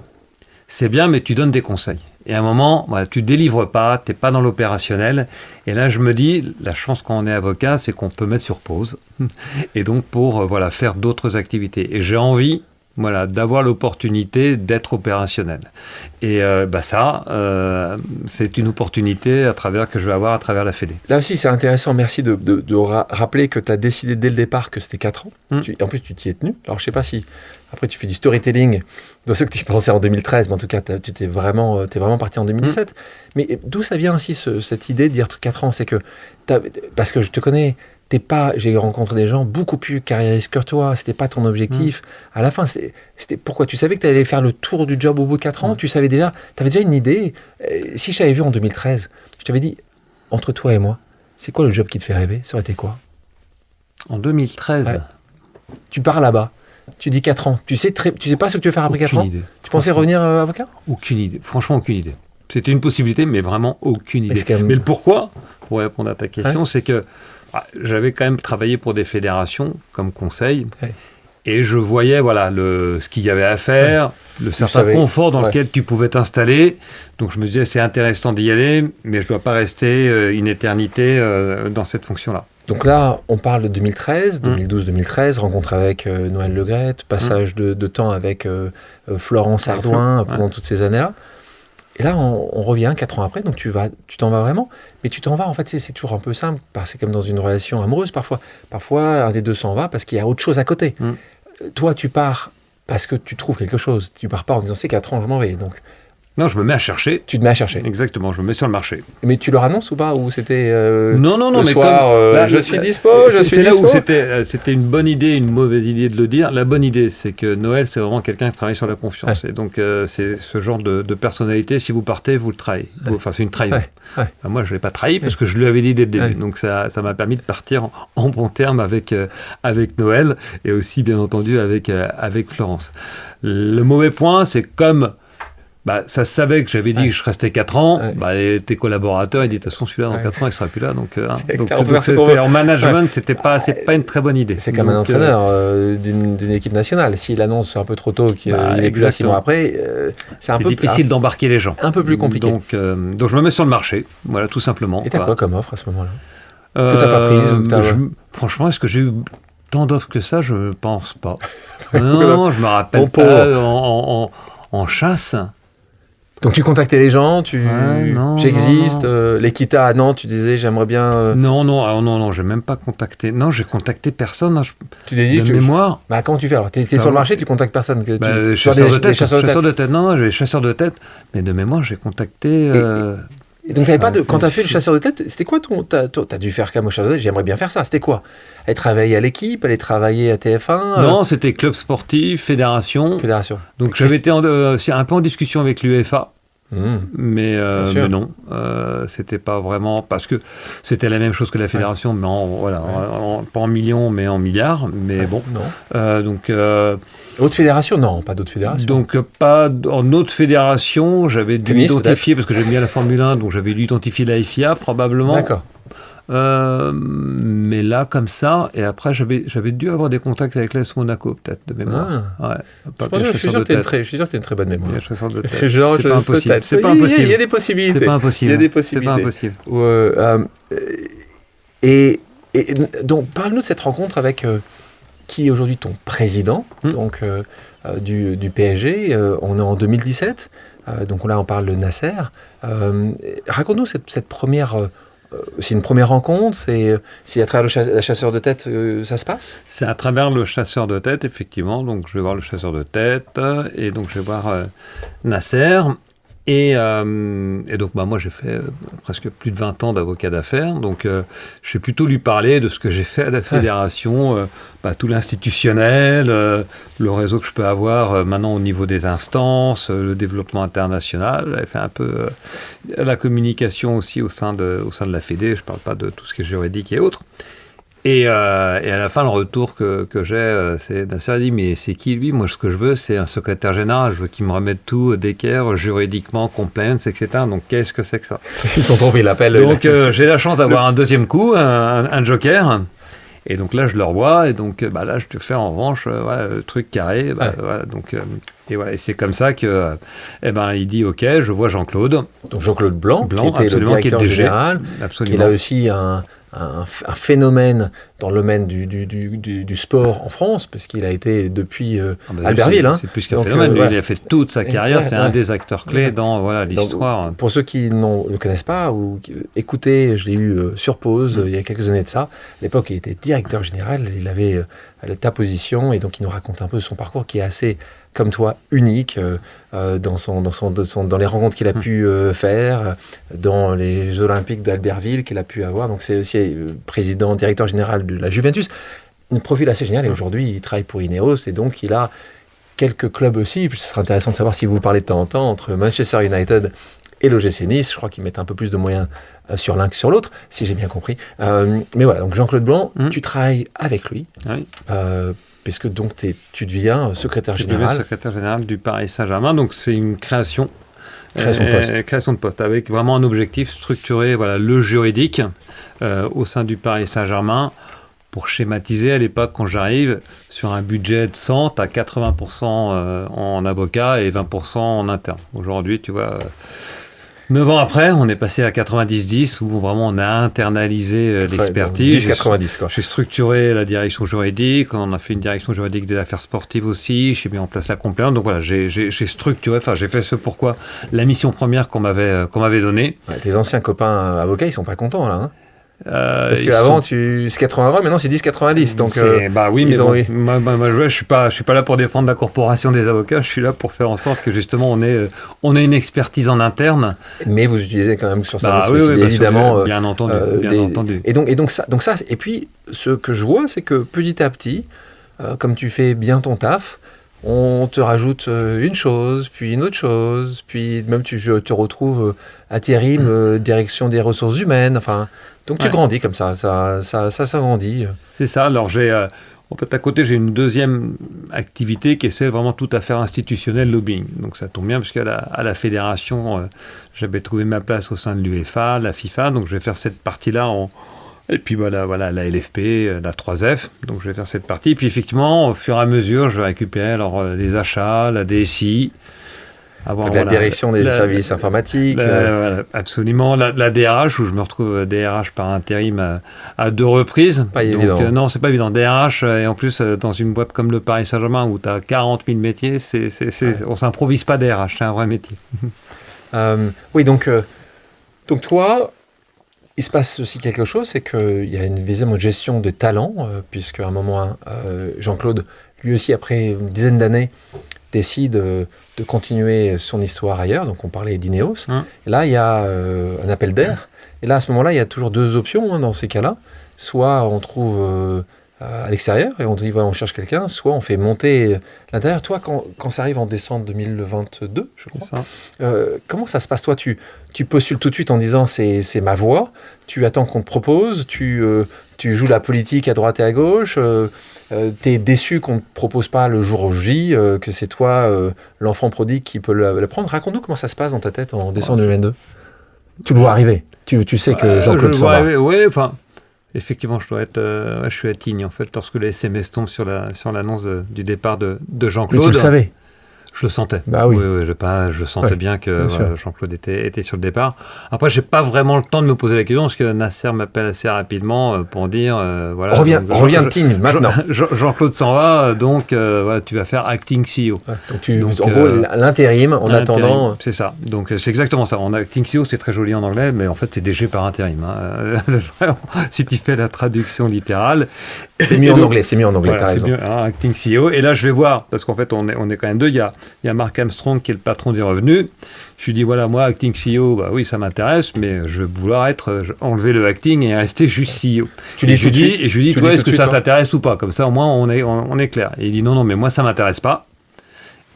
C'est bien, mais tu donnes des conseils. Et à un moment, tu ne délivres pas, tu n'es pas dans l'opérationnel. Et là, je me dis, la chance quand on est avocat, c'est qu'on peut mettre sur pause. Et donc, pour faire d'autres activités. Et j'ai envie d'avoir l'opportunité d'être opérationnel. Et c'est une opportunité que je vais avoir à travers la Fédé. Là aussi, c'est intéressant. Merci de rappeler que tu as décidé dès le départ que c'était 4 ans. En plus, tu t'y es tenu. Alors, je ne sais pas si... Après, tu fais du storytelling dans ce que tu pensais en 2013, mais en tout cas, t'es vraiment parti en 2017. Mais d'où ça vient aussi cette idée de dire 4 ans? C'est que... Parce que je te connais... J'ai rencontré des gens beaucoup plus carriéristes que toi, c'était pas ton objectif. À la fin, c'était pourquoi? Tu savais que tu allais faire le tour du job au bout de 4 ans? Tu avais déjà une idée? Si je t'avais vu en 2013, je t'avais dit, entre toi et moi, c'est quoi le job qui te fait rêver? Ça aurait été quoi? En 2013 Tu pars là-bas, tu dis 4 ans, tu sais pas ce que tu veux faire après 4 ans? Idée. Tu pensais revenir avocat? Aucune idée, franchement aucune idée. C'était une possibilité, mais vraiment aucune idée. Mais le pourquoi, pour répondre à ta question, c'est que j'avais quand même travaillé pour des fédérations comme conseil, et je voyais ce qu'il y avait à faire, le certain confort dans lequel tu pouvais t'installer. Donc je me disais, c'est intéressant d'y aller, mais je ne dois pas rester une éternité dans cette fonction-là. Donc là, on parle de 2013, 2012-2013, rencontre avec Noël Le Graët, passage de temps avec Florence Ardouin pendant toutes ces années-là. Et là, on revient 4 ans après, donc tu t'en vas vraiment. Mais tu t'en vas, en fait, c'est toujours un peu simple. C'est comme dans une relation amoureuse, parfois. Parfois, un des deux s'en va parce qu'il y a autre chose à côté. Toi, tu pars parce que tu trouves quelque chose. Tu pars pas en disant, c'est 4 ans, je m'en vais. Donc, Non, je me mets à chercher. Tu te mets à chercher. Exactement, je me mets sur le marché. Mais tu leur annonces ou pas? Ou c'était non, le mais soir, là, je suis dispo, je suis c'est là dispo. où c'était une bonne idée, une mauvaise idée de le dire. La bonne idée, c'est que Noël, c'est vraiment quelqu'un qui travaille sur la confiance. Et donc, c'est ce genre de personnalité, si vous partez, vous le trahissez. Enfin, c'est une trahison. Moi, je ne l'ai pas trahi parce que je lui avais dit dès le début. Donc, ça m'a permis de partir en bon terme avec Noël et aussi, bien entendu, avec Florence. Le mauvais point, c'est comme... ça se savait que j'avais dit que je restais 4 ans. Tes collaborateurs, ils disent de toute façon, celui-là, dans 4 ans, il ne sera plus là. Donc, en management, c'est pas une très bonne idée. C'est comme un entraîneur d'une équipe nationale. S'il annonce un peu trop tôt qu'il est plus là 6 mois après, c'est difficile d'embarquer les gens. Un peu plus compliqué. Donc, je me mets sur le marché, voilà, tout simplement. Et t'as quoi comme offre à ce moment-là que t'as pas prise Franchement, est-ce que j'ai eu tant d'offres que ça? Je ne pense pas. Non, je me rappelle pas en chasse. Donc tu contactais les gens, j'existe, l'Equita, non, tu disais j'aimerais bien... Non, j'ai même pas contacté. Non, j'ai contacté personne. Tu t'es dit, mémoire. Comment tu fais alors? T'es sur le marché, tu contactes personne? Chasseurs de tête. Non, j'ai chasseurs de tête. Mais de mémoire, j'ai contacté... Et donc, quand tu as fait le chasseur de tête, c'était quoi t'as dû faire comme au chasseur de tête, j'aimerais bien faire ça. C'était quoi? Aller travailler à l'équipe, aller travailler à TF1 Non, c'était club sportif, fédération. Donc, j'avais été un peu en discussion avec l'UEFA. Mais non, c'était pas vraiment... Parce que c'était la même chose que la fédération, mais pas en millions, mais en milliards. Mais bon. Autre fédération? Non, pas d'autres fédérations. Donc, pas en autre fédération. J'avais dû identifier, parce que j'aime bien la Formule 1, donc j'avais dû identifier la FIA, probablement. D'accord. Mais là, comme ça, et après, j'avais dû avoir des contacts avec l'AS Monaco, peut-être, de mémoire. Je suis sûr que tu as une très bonne mémoire. C'est pas impossible. Il y a des possibilités. C'est pas impossible. Il y a des possibilités. Et donc, parle-nous de cette rencontre avec qui est aujourd'hui ton président du PSG. On est en 2017. Donc là, on parle de Nasser. Raconte-nous cette première... c'est une première rencontre, c'est à travers le chasseur de tête ça se passe? C'est à travers le chasseur de tête, effectivement. Donc je vais voir le chasseur de tête et donc je vais voir Nasser. Et donc moi j'ai fait presque plus de 20 ans d'avocat d'affaires, donc je vais plutôt lui parler de ce que j'ai fait à la fédération, tout l'institutionnel, le réseau que je peux avoir maintenant au niveau des instances, le développement international. Elle fait un peu la communication aussi au sein de la Fédé, je ne parle pas de tout ce qui est juridique et autres. Et à la fin, le retour que j'ai, c'est Nasser dit, mais c'est qui lui? Moi, ce que je veux, c'est un secrétaire général. Je veux qu'il me remette tout d'équerre, juridiquement, compliance, etc. Donc, qu'est-ce que c'est que ça? Ils sont trompés, l'appel. Donc, j'ai la chance d'avoir un deuxième coup, un joker. Et donc là, je le revois. Et donc, là, je te fais en revanche, le truc carré. Voilà, donc, et c'est comme ça que, il dit, OK, je vois Jean-Claude. Donc, Jean-Claude Blanc qui était le directeur général, qui est là aussi un phénomène dans le domaine du sport en France, parce qu'il a été depuis Albertville. C'est plus qu'un phénomène. Il a fait toute sa carrière. C'est un des acteurs clés dans l'histoire. Donc, pour ceux qui ne connaissent pas, ou écoutez, je l'ai eu sur pause il y a quelques années de ça. À l'époque, il était directeur général. Il avait ta position, et donc il nous raconte un peu son parcours qui est assez, comme toi, unique dans les rencontres qu'il a pu faire, dans les Jeux Olympiques d'Albertville qu'il a pu avoir. Donc c'est aussi président, directeur général de la Juventus. Un profil assez génial, et aujourd'hui il travaille pour Ineos, et donc il a quelques clubs aussi. Ce serait intéressant de savoir si vous parlez de temps en temps entre Manchester United et l'OGC Nice. Je crois qu'ils mettent un peu plus de moyens sur l'un que sur l'autre, si j'ai bien compris. Mais voilà, donc Jean-Claude Blanc, tu travailles avec lui. Oui. Puisque donc tu deviens secrétaire général. Secrétaire général du Paris Saint-Germain. Donc c'est une création de poste, avec vraiment un objectif structuré, le juridique au sein du Paris Saint-Germain. Pour schématiser, à l'époque, quand j'arrive, sur un budget de 100, tu as 80% en avocat et 20% en interne. Aujourd'hui, tu vois, 9 ans après, on est passé à 90-10, où vraiment on a internalisé l'expertise. 10-90, quoi. J'ai structuré la direction juridique, on a fait une direction juridique des affaires sportives aussi, j'ai mis en place la compliance. Donc voilà, j'ai structuré, j'ai fait ce pourquoi la mission première qu'on m'avait donnée. Tes anciens copains avocats, ils sont pas contents là, hein? Parce qu'avant, c'est 80-20, maintenant c'est 10-90. Donc, bah oui, mais bon, moi, je suis pas là pour défendre la corporation des avocats. Je suis là pour faire en sorte que justement on ait une expertise en interne. Mais vous utilisez quand même sur ça, oui, évidemment. Bien entendu. Et donc ça. Et puis, ce que je vois, c'est que petit à petit, comme tu fais bien ton taf, on te rajoute une chose, puis une autre chose, puis même tu te retrouves intérim, direction des ressources humaines. Enfin, donc tu grandis comme ça s'agrandit. C'est ça. Alors en fait, à côté, j'ai une deuxième activité qui est vraiment tout à fait institutionnelle, lobbying. Donc ça tombe bien parce qu'à la fédération, j'avais trouvé ma place au sein de l'UEFA, la FIFA. Donc je vais faire cette partie-là Et puis voilà, la LFP, la 3F, donc je vais faire cette partie. Puis effectivement, au fur et à mesure, je vais récupérer les achats, la DSI. La direction des services informatiques. Absolument, la DRH, où je me retrouve DRH par intérim à 2 reprises. Pas évident. Non, c'est pas évident. DRH, et en plus, dans une boîte comme le Paris Saint-Germain, où tu as 40 000 métiers, on s'improvise pas DRH, c'est un vrai métier. Oui, donc toi... Il se passe aussi quelque chose, c'est qu'il y a une deuxième gestion de talent, puisqu'à un moment, Jean-Claude, lui aussi, après une dizaine d'années, décide de continuer son histoire ailleurs. Donc, on parlait d'Ineos. Et là, il y a un appel d'air. Et là, à ce moment-là, il y a toujours 2 options dans ces cas-là. Soit on trouve à l'extérieur et on cherche quelqu'un, soit on fait monter l'intérieur. Toi, quand ça arrive en décembre 2022, je crois, comment ça se passe? Toi, tu postules tout de suite en disant c'est ma voie, tu attends qu'on te propose, tu joues la politique à droite et à gauche, t'es déçu qu'on ne te propose pas le jour J, que c'est toi, l'enfant prodigue, qui peut le prendre. Raconte-nous comment ça se passe dans ta tête en décembre 2022. Tu le vois arriver, tu sais que Jean-Claude s'en va. Oui, enfin... Effectivement, je suis à Tignes, en fait, lorsque les SMS tombent sur l'annonce du départ de Jean-Claude. Mais tu le savais? Je le sentais. Bah oui. Oui, je sentais bien que Jean-Claude était sur le départ. Après, j'ai pas vraiment le temps de me poser la question parce que Nasser m'appelle assez rapidement pour dire voilà. Reviens de Tignes maintenant. Jean-Claude s'en va, donc tu vas faire acting CEO. Donc, en gros, l'intérim en attendant. C'est ça. Donc c'est exactement ça. En acting CEO, c'est très joli en anglais, mais en fait c'est DG par intérim. Si tu fais la traduction littérale. C'est mieux en anglais. Voilà, t'as raison. C'est mieux, acting CEO. Et là, je vais voir parce qu'en fait, on est quand même 2. Il y a Mark Armstrong qui est le patron des revenus. Je lui dis, voilà, moi, acting CEO, bah oui, ça m'intéresse, mais je vais vouloir enlever le acting et rester juste CEO. Je lui dis, toi, est-ce que ça t'intéresse ou pas? Comme ça, au moins, on est clair. Et il dit, non, mais moi, ça m'intéresse pas.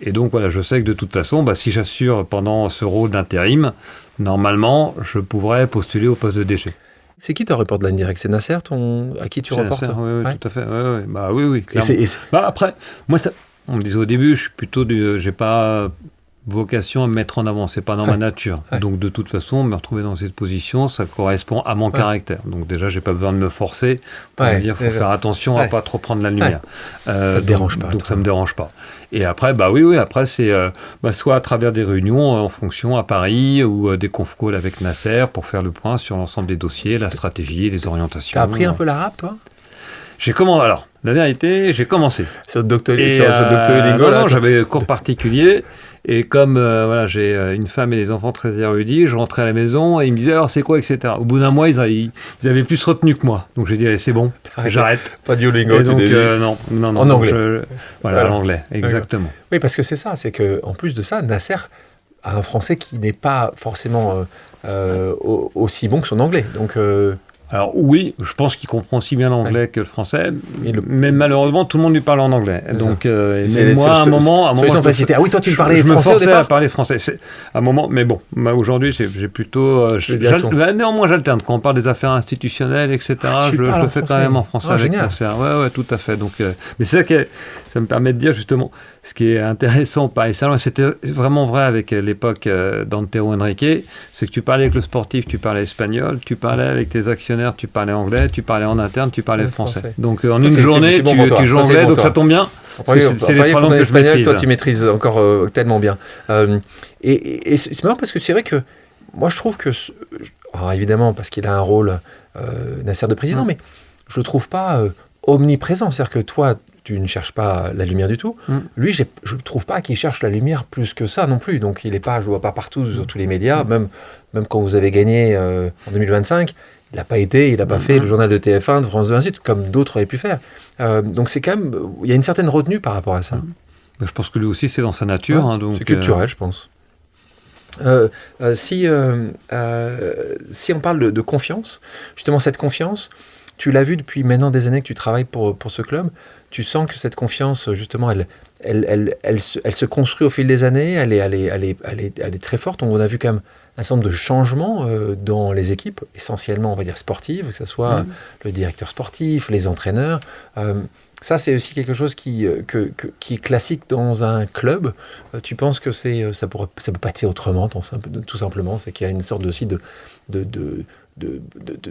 Et donc, voilà, je sais que de toute façon, si j'assure pendant ce rôle d'intérim, normalement, je pourrais postuler au poste de DG. C'est qui ton report de line direct? C'est Nasser, à qui tu reportes? Oui, tout à fait. Oui, clairement. Après, moi, on me disait au début, j'ai pas vocation à me mettre en avant, c'est pas dans ma nature. Donc de toute façon, me retrouver dans cette position, ça correspond à mon caractère. Donc déjà, j'ai pas besoin de me forcer. Pour me dire, faut faire attention à pas trop prendre la lumière. Ça te dérange pas. Donc ça me dérange pas. Et après, oui, après c'est soit à travers des réunions en fonction à Paris ou des conf calls avec Nasser pour faire le point sur l'ensemble des dossiers, la stratégie, les orientations. T'as appris un peu l'arabe, toi? Alors, la vérité, j'ai commencé. Sur Docteur Lingo. Non, j'avais cours particulier. Et comme j'ai une femme et des enfants très érudits, je rentrais à la maison et ils me disaient alors c'est quoi, etc. Au bout d'un mois, ils avaient plus retenu que moi. Donc j'ai dit allez, c'est bon, j'arrête. Pas Duolingo, donc, non. En anglais. Voilà, l'anglais, exactement. Oui, parce que c'est ça, c'est qu'en plus de ça, Nasser a un français qui n'est pas forcément aussi bon que son anglais. Donc... Alors oui, je pense qu'il comprend aussi bien l'anglais que le français, mais malheureusement tout le monde lui parle en anglais. Donc moi à un moment, ah oui, toi tu parlais français au départ. Je me forçais à parler français. À un moment, mais bon, aujourd'hui j'ai plutôt. Néanmoins j'alterne quand on parle des affaires institutionnelles, etc. Je le fais quand même en français avec Nasser. Ouais, tout à fait. Donc, mais c'est ça que ça me permet de dire justement. Ce qui est intéressant au Paris Saint-Germain, c'était vraiment vrai avec l'époque d'Antero Henrique, c'est que tu parlais avec le sportif, tu parlais espagnol, tu parlais avec tes actionnaires, tu parlais anglais, tu parlais en interne, tu parlais français. Donc en une journée, tu joues anglais, donc ça tombe bien. C'est les 3 langues que je maîtrise. Toi, tu maîtrises encore tellement bien. Et c'est marrant parce que c'est vrai que moi, je trouve que... Alors évidemment, parce qu'il a un rôle, Nasser de président, mais je le trouve pas omniprésent. C'est-à-dire que toi... tu ne cherches pas la lumière du tout. Lui, je ne trouve pas qu'il cherche la lumière plus que ça non plus. Donc, je ne le vois pas partout sur tous les médias. Même quand vous avez gagné en 2025, Il n'a pas été, il n'a pas fait le journal de TF1, de France 2, ainsi de suite, comme d'autres auraient pu faire. Donc c'est quand même, il y a une certaine retenue par rapport à ça. Je pense que lui aussi, c'est dans sa nature. Ouais, donc, c'est culturel, je pense. Si on parle de confiance, justement cette confiance, tu l'as vu depuis maintenant des années que tu travailles pour ce club, tu sens que cette confiance, justement, elle se construit au fil des années, elle est très forte. On a vu quand même un certain nombre de changements dans les équipes, essentiellement, on va dire, sportives, que ce soit le directeur sportif, les entraîneurs. Ça, c'est aussi quelque chose qui est classique dans un club. Tu penses que ça peut pas être fait autrement, tout simplement. C'est qu'il y a une sorte aussi de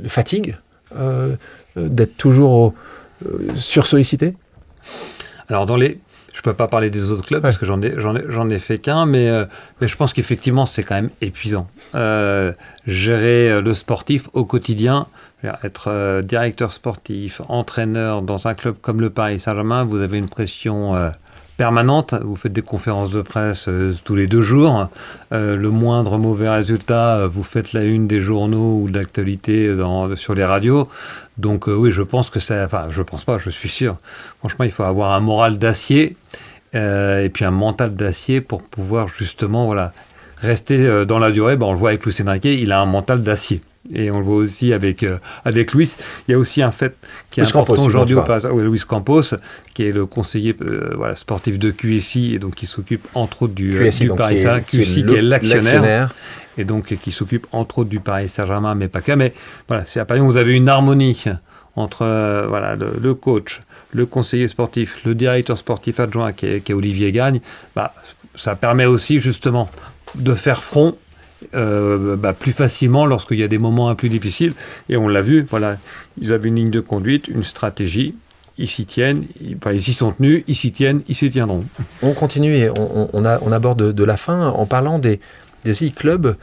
fatigue, d'être toujours sursollicité. Alors, je peux pas parler des autres clubs parce que j'en ai fait qu'un, mais je pense qu'effectivement, c'est quand même épuisant. Gérer le sportif au quotidien, être directeur sportif, entraîneur dans un club comme le Paris Saint-Germain, vous avez une pression permanente. Vous faites des conférences de presse tous les 2 jours. Le moindre mauvais résultat, vous faites la une des journaux ou de l'actualité sur les radios. Donc oui, je pense que ça... Enfin, je pense pas, je suis sûr. Franchement, il faut avoir un moral d'acier et puis un mental d'acier pour pouvoir justement rester dans la durée. On le voit avec Luis Enrique, il a un mental d'acier. Et on le voit aussi avec Luis. Il y a aussi un fait qui est important aujourd'hui, Luis Campos, qui est le conseiller sportif de QSI, et donc qui s'occupe entre autres du Paris Saint-Germain, QSI qui est l'actionnaire, et donc qui s'occupe entre autres du Paris Saint-Germain, mais pas que. Mais voilà, c'est à Paris où vous avez une harmonie entre le coach, le conseiller sportif, le directeur sportif adjoint qui est Olivier Gagne. Ça permet aussi justement de faire front plus facilement lorsqu'il y a des moments un peu difficiles, et on l'a vu, ils avaient une ligne de conduite, une stratégie, ils s'y tiennent, ils s'y sont tenus, ils s'y tiennent, ils s'y tiendront. On continue et on aborde de la fin en parlant des aussi clubs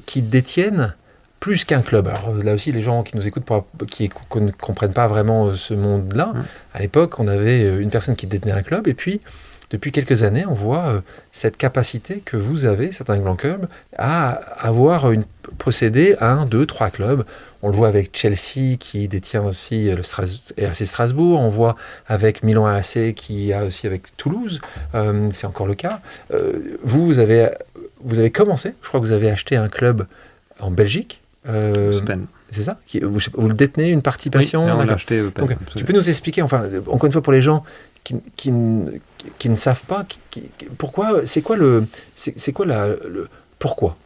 qui détiennent plus qu'un club. Alors là aussi, les gens qui nous écoutent, qui ne comprennent pas vraiment ce monde-là, à l'époque, on avait une personne qui détenait un club, et puis depuis quelques années, on voit cette capacité que vous avez, certains grands clubs, à avoir posséder 1, 2, 3 clubs. On le voit avec Chelsea qui détient aussi le RC Strasbourg. On voit avec Milan AC qui a aussi avec Toulouse. C'est encore le cas. Vous avez commencé, je crois que vous avez acheté un club en Belgique. C'est ça vous le détenez, une participation? Oui, on l'a acheté. Donc, tu peux nous expliquer, enfin, encore une fois, pour les gens qui ne savent pas pourquoi, pourquoi?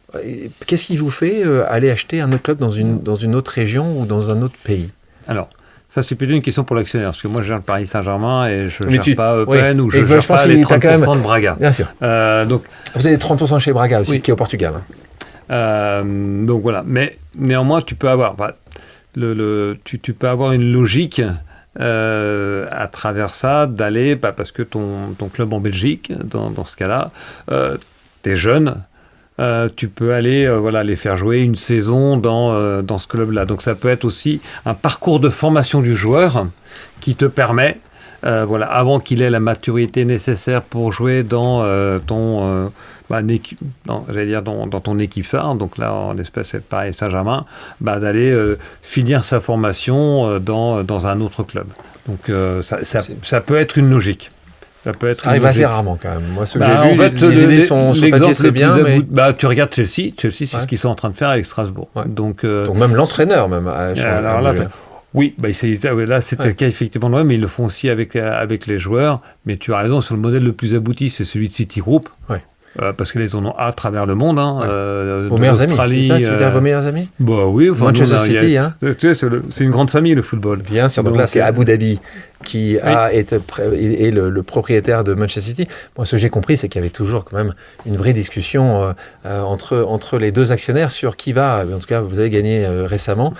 Qu'est-ce qui vous fait aller acheter un autre club dans une autre région ou dans un autre pays? Alors, ça c'est plutôt une question pour l'actionnaire, parce que moi je gère le Paris Saint-Germain et je ne gère pas Eupen ou je ne gère pas les 30% de Braga. Bien sûr. Donc, vous avez 30% chez Braga aussi, qui est au Portugal. Donc voilà, mais néanmoins tu peux avoir, tu peux avoir une logique à travers ça d'aller, parce que ton club en Belgique, dans ce cas-là, t'es jeune, tu peux aller les faire jouer une saison dans ce club-là. Donc ça peut être aussi un parcours de formation du joueur qui te permet, avant qu'il ait la maturité nécessaire pour jouer dans ton équipe phare, donc là en l'espèce c'est Paris Saint-Germain, d'aller finir sa formation dans un autre club. Donc ça peut être une logique. Ça arrive assez rarement quand même. Moi, ce que j'ai vu, les idées sont sur papier, c'est bien. Mais... tu regardes Chelsea, c'est ce qu'ils sont en train de faire avec Strasbourg. Ouais. Donc même l'entraîneur a changé. Alors là, oui, c'est le cas effectivement, mais ils le font aussi avec les joueurs. Mais tu as raison, sur le modèle le plus abouti, c'est celui de Citigroup. Ouais. Parce que les en ont à travers le monde. Vos meilleurs amis, c'est ça? Tu veux dire vos meilleurs amis? Oui. Manchester City, c'est une grande famille, le football. Bien sûr, donc là, c'est Abu Dhabi qui est le propriétaire de Manchester City. Moi, ce que j'ai compris, c'est qu'il y avait toujours quand même une vraie discussion entre les deux actionnaires sur qui va. En tout cas, vous avez gagné récemment,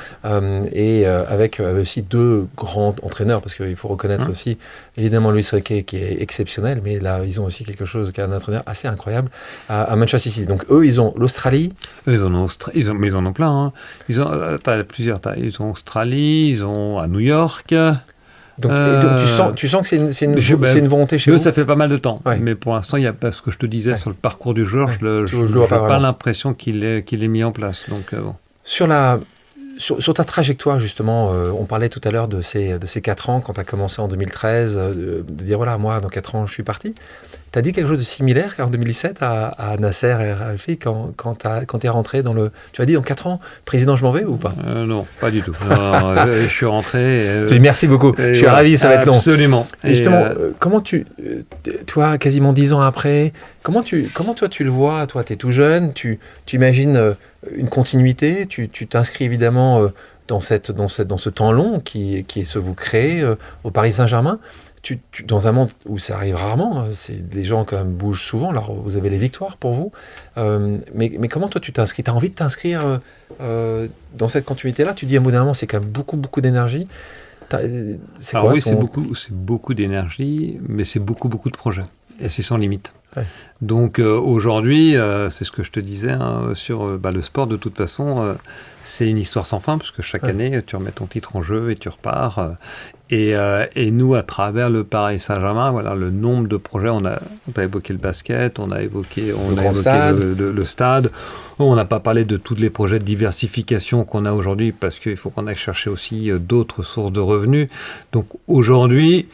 et avec aussi 2 grands entraîneurs, parce qu'il faut reconnaître aussi, évidemment, Luis Enrique qui est exceptionnel, mais là, ils ont aussi quelque chose, qui est un entraîneur assez incroyable à Manchester City. Donc, eux, ils ont l'Australie. Mais ils en ont plein. Hein. T'as plusieurs. Ils ont Australie, ils ont à New York. Donc tu sens que c'est une volonté chez vous? Ça fait pas mal de temps. Ouais. Mais pour l'instant, il y a pas ce que je te disais sur le parcours du joueur. Je n'ai pas l'impression qu'il est mis en place. Donc, Sur la Sur ta trajectoire, justement, on parlait tout à l'heure de ces 4 ans, quand tu as commencé en 2013, de dire, voilà, moi, dans 4 ans, je suis parti. Tu as dit quelque chose de similaire qu'en 2017 à Nasser et à Alfie, quand tu es rentré dans le... Tu as dit, dans 4 ans, président, je m'en vais ou pas? Non, pas du tout. Non, je suis rentré... Tu dis merci beaucoup, je suis ravi, ça va être long. Absolument. Et justement, comment toi, quasiment 10 ans après, comment toi tu le vois? Toi, tu es tout jeune, tu imagines une continuité, tu t'inscris évidemment dans ce temps long qui est ce que vous créez au Paris Saint-Germain. Dans un monde où ça arrive rarement, les gens quand même bougent souvent, alors vous avez les victoires pour vous, mais comment toi tu t'inscris? Tu as envie de t'inscrire dans cette continuité-là? Tu dis à un bout d'un moment, c'est quand même beaucoup, beaucoup d'énergie. C'est quoi, oui, c'est beaucoup d'énergie, mais c'est beaucoup, beaucoup de projets, et c'est sans limite. Ouais. Donc aujourd'hui, c'est ce que je te disais, sur le sport, de toute façon, c'est une histoire sans fin, parce que chaque année, tu remets ton titre en jeu et tu repars. Et nous, à travers le Paris Saint-Germain, voilà, le nombre de projets, on a évoqué le basket, on a évoqué le stade. On n'a pas parlé de tous les projets de diversification qu'on a aujourd'hui, parce qu'il faut qu'on aille chercher aussi d'autres sources de revenus. Donc aujourd'hui,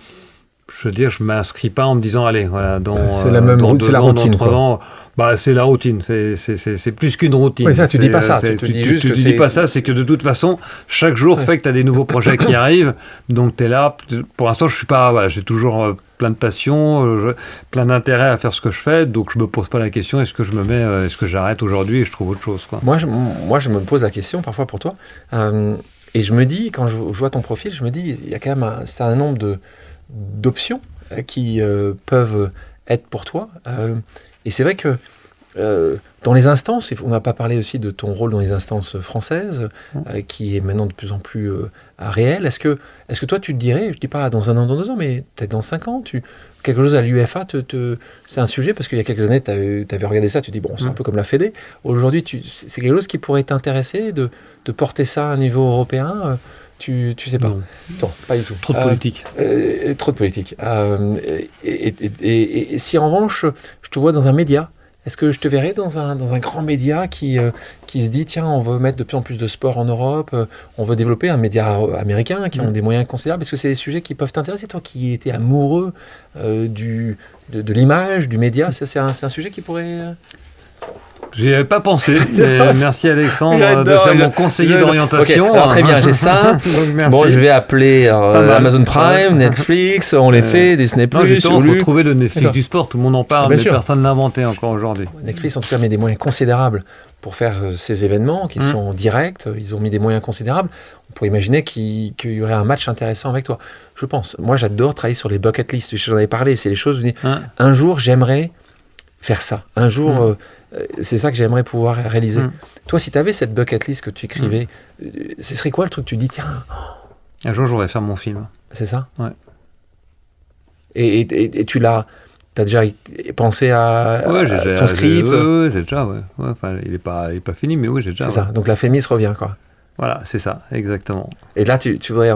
je veux dire, je ne m'inscris pas en me disant, allez, voilà, c'est la même route, c'est la routine. Dans 3 ans, c'est la routine, c'est plus qu'une routine. Oui, ça, tu dis pas ça. Tu dis pas ça, c'est que de toute façon, chaque jour fait que tu as des nouveaux projets qui arrivent, donc tu es là. Pour l'instant, je suis pas, voilà, j'ai toujours plein de passion, plein d'intérêt à faire ce que je fais, donc je me pose pas la question, est-ce que j'arrête aujourd'hui et je trouve autre chose, quoi. Moi, je me pose la question parfois pour toi, et je me dis, quand je vois ton profil, je me dis, il y a quand même un certain nombre d'options qui peuvent être pour toi. Et c'est vrai que dans les instances, on n'a pas parlé aussi de ton rôle dans les instances françaises, qui est maintenant de plus en plus réel. Est-ce que toi, tu te dirais, je ne dis pas dans 1 an, dans 2 ans, mais peut-être dans 5 ans, quelque chose à l'UEFA, c'est un sujet, parce qu'il y a quelques années, tu avais regardé ça, tu dis, bon, c'est un peu comme la Fédé. Aujourd'hui, c'est quelque chose qui pourrait t'intéresser, de porter ça à un niveau européen tu sais pas. Non, pas du tout. Trop de politique. Trop de politique. Et si en revanche, je te vois dans un média, est-ce que je te verrais dans un grand média qui se dit, tiens, on veut mettre de plus en plus de sport en Europe, on veut développer un média américain qui ont des moyens considérables? Est-ce que c'est des sujets qui peuvent t'intéresser, toi qui étais amoureux de l'image, du média? C'est un sujet qui pourrait... J'y avais pas pensé, mais merci Alexandre de faire mon conseiller d'orientation. Okay. Alors, très bien, j'ai ça. Donc, bon, je vais appeler Amazon Prime, Netflix, on les fait, Disney+. Non, justement, il faut trouver le Netflix du sport, tout le monde en parle, mais personne ne l'a inventé encore aujourd'hui. Netflix, en tout cas, met des moyens considérables pour faire ces événements qui sont directs. Ils ont mis des moyens considérables. On pourrait imaginer qu'il y aurait un match intéressant avec toi, je pense. Moi, j'adore travailler sur les bucket lists. J'en avais parlé, c'est les choses où un jour, j'aimerais faire ça. Un jour... c'est ça que j'aimerais pouvoir réaliser. Toi, si tu avais cette bucket list que tu écrivais, ce serait quoi le truc que tu dis, tiens... Un jour, je voudrais faire mon film. C'est ça? Ouais. Et tu l'as... T'as déjà pensé à ton script? Oui, j'ai déjà, ouais. Enfin, il est pas fini, mais oui, j'ai déjà. C'est ça, donc la Fémis revient, quoi. Voilà, c'est ça, exactement. Et là, tu voudrais...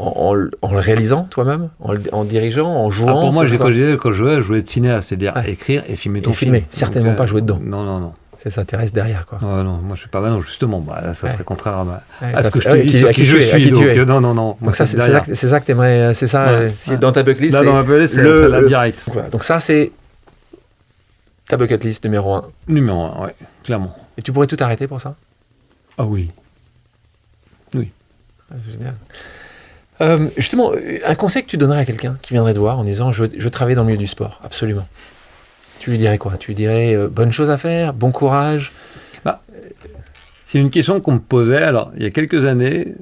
En le réalisant toi-même, en dirigeant, en jouant? Pour moi, quand je voulais être cinéaste, c'est-à-dire écrire et filmer ton film. Certainement pas jouer dedans. Non. Ça s'intéresse derrière, quoi. Non, moi je suis pas... Non, justement, là, ça serait contraire à ce que je te dis, sur qui je suis. Donc, non. Donc ça, c'est ça que t'aimerais... C'est ça, c'est dans ta bucket list? Là, dans ma bucket list, c'est la direct. Donc ça, c'est ta bucket list numéro 1. Numéro 1, ouais, clairement. Et tu pourrais tout arrêter pour ça? Ah oui. Oui. Génial. Justement, un conseil que tu donnerais à quelqu'un qui viendrait te voir en disant je travaille dans le milieu du sport, absolument. Tu lui dirais quoi? Tu lui dirais bonne chose à faire, bon courage? C'est une question qu'on me posait. Alors, il y a quelques années,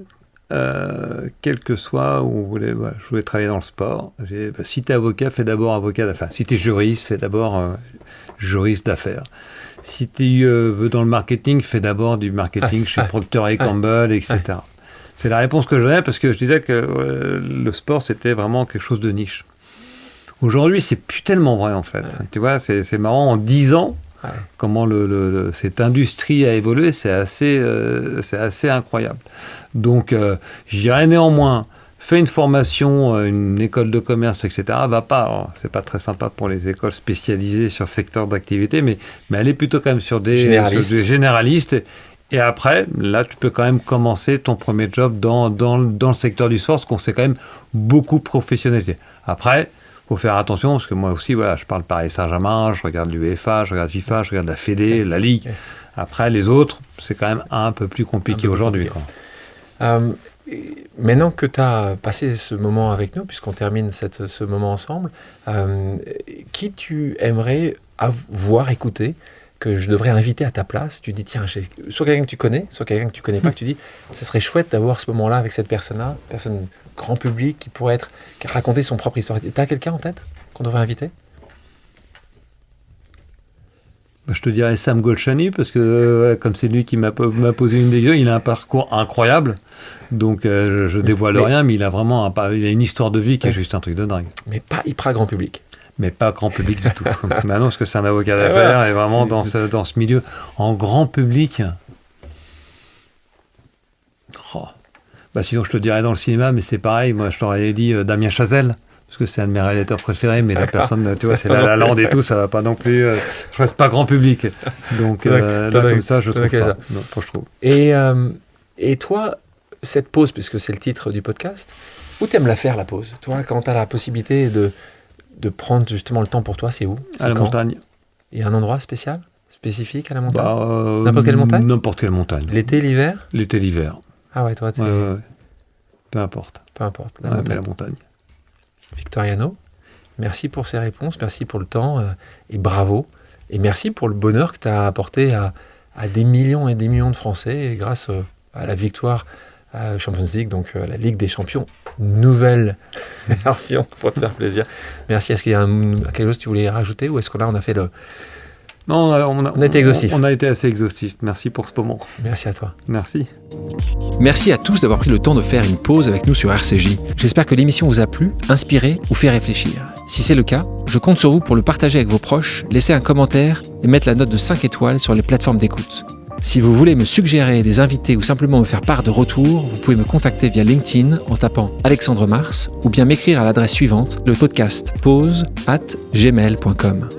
quel que soit où je voulais travailler dans le sport. Si tu es avocat, fais d'abord avocat d'affaires. Si tu es juriste, fais d'abord juriste d'affaires. Si tu veux dans le marketing, fais d'abord du marketing chez Procter & Gamble, etc. C'est la réponse que je donnais parce que je disais que le sport, c'était vraiment quelque chose de niche. Aujourd'hui, c'est plus tellement vrai, en fait. Tu vois, c'est marrant, en 10 ans, comment cette industrie a évolué, c'est assez incroyable. Donc, je dirais néanmoins, fais une formation, une école de commerce, etc. Va pas, alors, c'est pas très sympa pour les écoles spécialisées sur secteur d'activité, mais allez plutôt quand même sur des généralistes. Et après, là, tu peux quand même commencer ton premier job dans le secteur du sport, parce qu'on s'est quand même beaucoup professionnalisé. Après, il faut faire attention, parce que moi aussi, voilà, je parle Paris Saint-Germain, je regarde l'UEFA, je regarde FIFA, je regarde la Fédé, la Ligue. Après, les autres, c'est quand même un peu plus compliqué aujourd'hui. Maintenant que tu as passé ce moment avec nous, puisqu'on termine ce moment ensemble, qui tu aimerais voir, écouter, que je devrais inviter à ta place? Tu dis, tiens, soit quelqu'un que tu connais, soit quelqu'un que tu connais pas, que tu dis, ça serait chouette d'avoir ce moment-là avec cette personne-là, personne grand public qui pourrait raconter son propre histoire. Tu as quelqu'un en tête qu'on devrait inviter? Je te dirais Sam Golshani, parce que comme c'est lui qui m'a posé une des questions, il a un parcours incroyable. Donc je dévoile rien, mais il a vraiment il a une histoire de vie qui est juste un truc de dingue. Mais pas hyper grand public. Mais pas grand public du tout. Bah non, parce que c'est un avocat d'affaires et vraiment dans ce milieu. En grand public... Oh. Bah sinon, je te dirais dans le cinéma, mais c'est pareil. Moi, je t'aurais dit Damien Chazelle, parce que c'est un de mes réalisateurs préférés, mais la personne, tu vois, c'est La La Land et tout, ça va pas non plus... je reste pas grand public. Donc là, comme ça, je trouve pas. Non, je trouve. Et toi, cette pause, puisque c'est le titre du podcast, où t'aimes la faire, la pause? Toi, quand t'as la possibilité de prendre justement le temps pour toi, c'est où? À la montagne. Il y a un endroit spécifique à la montagne? N'importe quelle montagne? N'importe quelle montagne. L'été, l'hiver? L'été, l'hiver. Ah ouais, toi, ouais. Peu importe. Peu importe. La montagne. Victoriano, merci pour ces réponses, merci pour le temps et bravo. Et merci pour le bonheur que tu as apporté à des millions et des millions de Français grâce à la victoire Champions League, donc la Ligue des Champions, nouvelle version pour te faire plaisir. Merci. Est-ce qu'il y a quelque chose que tu voulais rajouter ou est-ce que là on a fait le... Non, on a été exhaustif. On a été assez exhaustif. Merci pour ce moment. Merci à toi. Merci. Merci à tous d'avoir pris le temps de faire une pause avec nous sur RCJ. J'espère que l'émission vous a plu, inspiré ou fait réfléchir. Si c'est le cas, je compte sur vous pour le partager avec vos proches, laisser un commentaire et mettre la note de 5 étoiles sur les plateformes d'écoute. Si vous voulez me suggérer des invités ou simplement me faire part de retours, vous pouvez me contacter via LinkedIn en tapant Alexandre Mars ou bien m'écrire à l'adresse suivante, le podcast pause@gmail.com.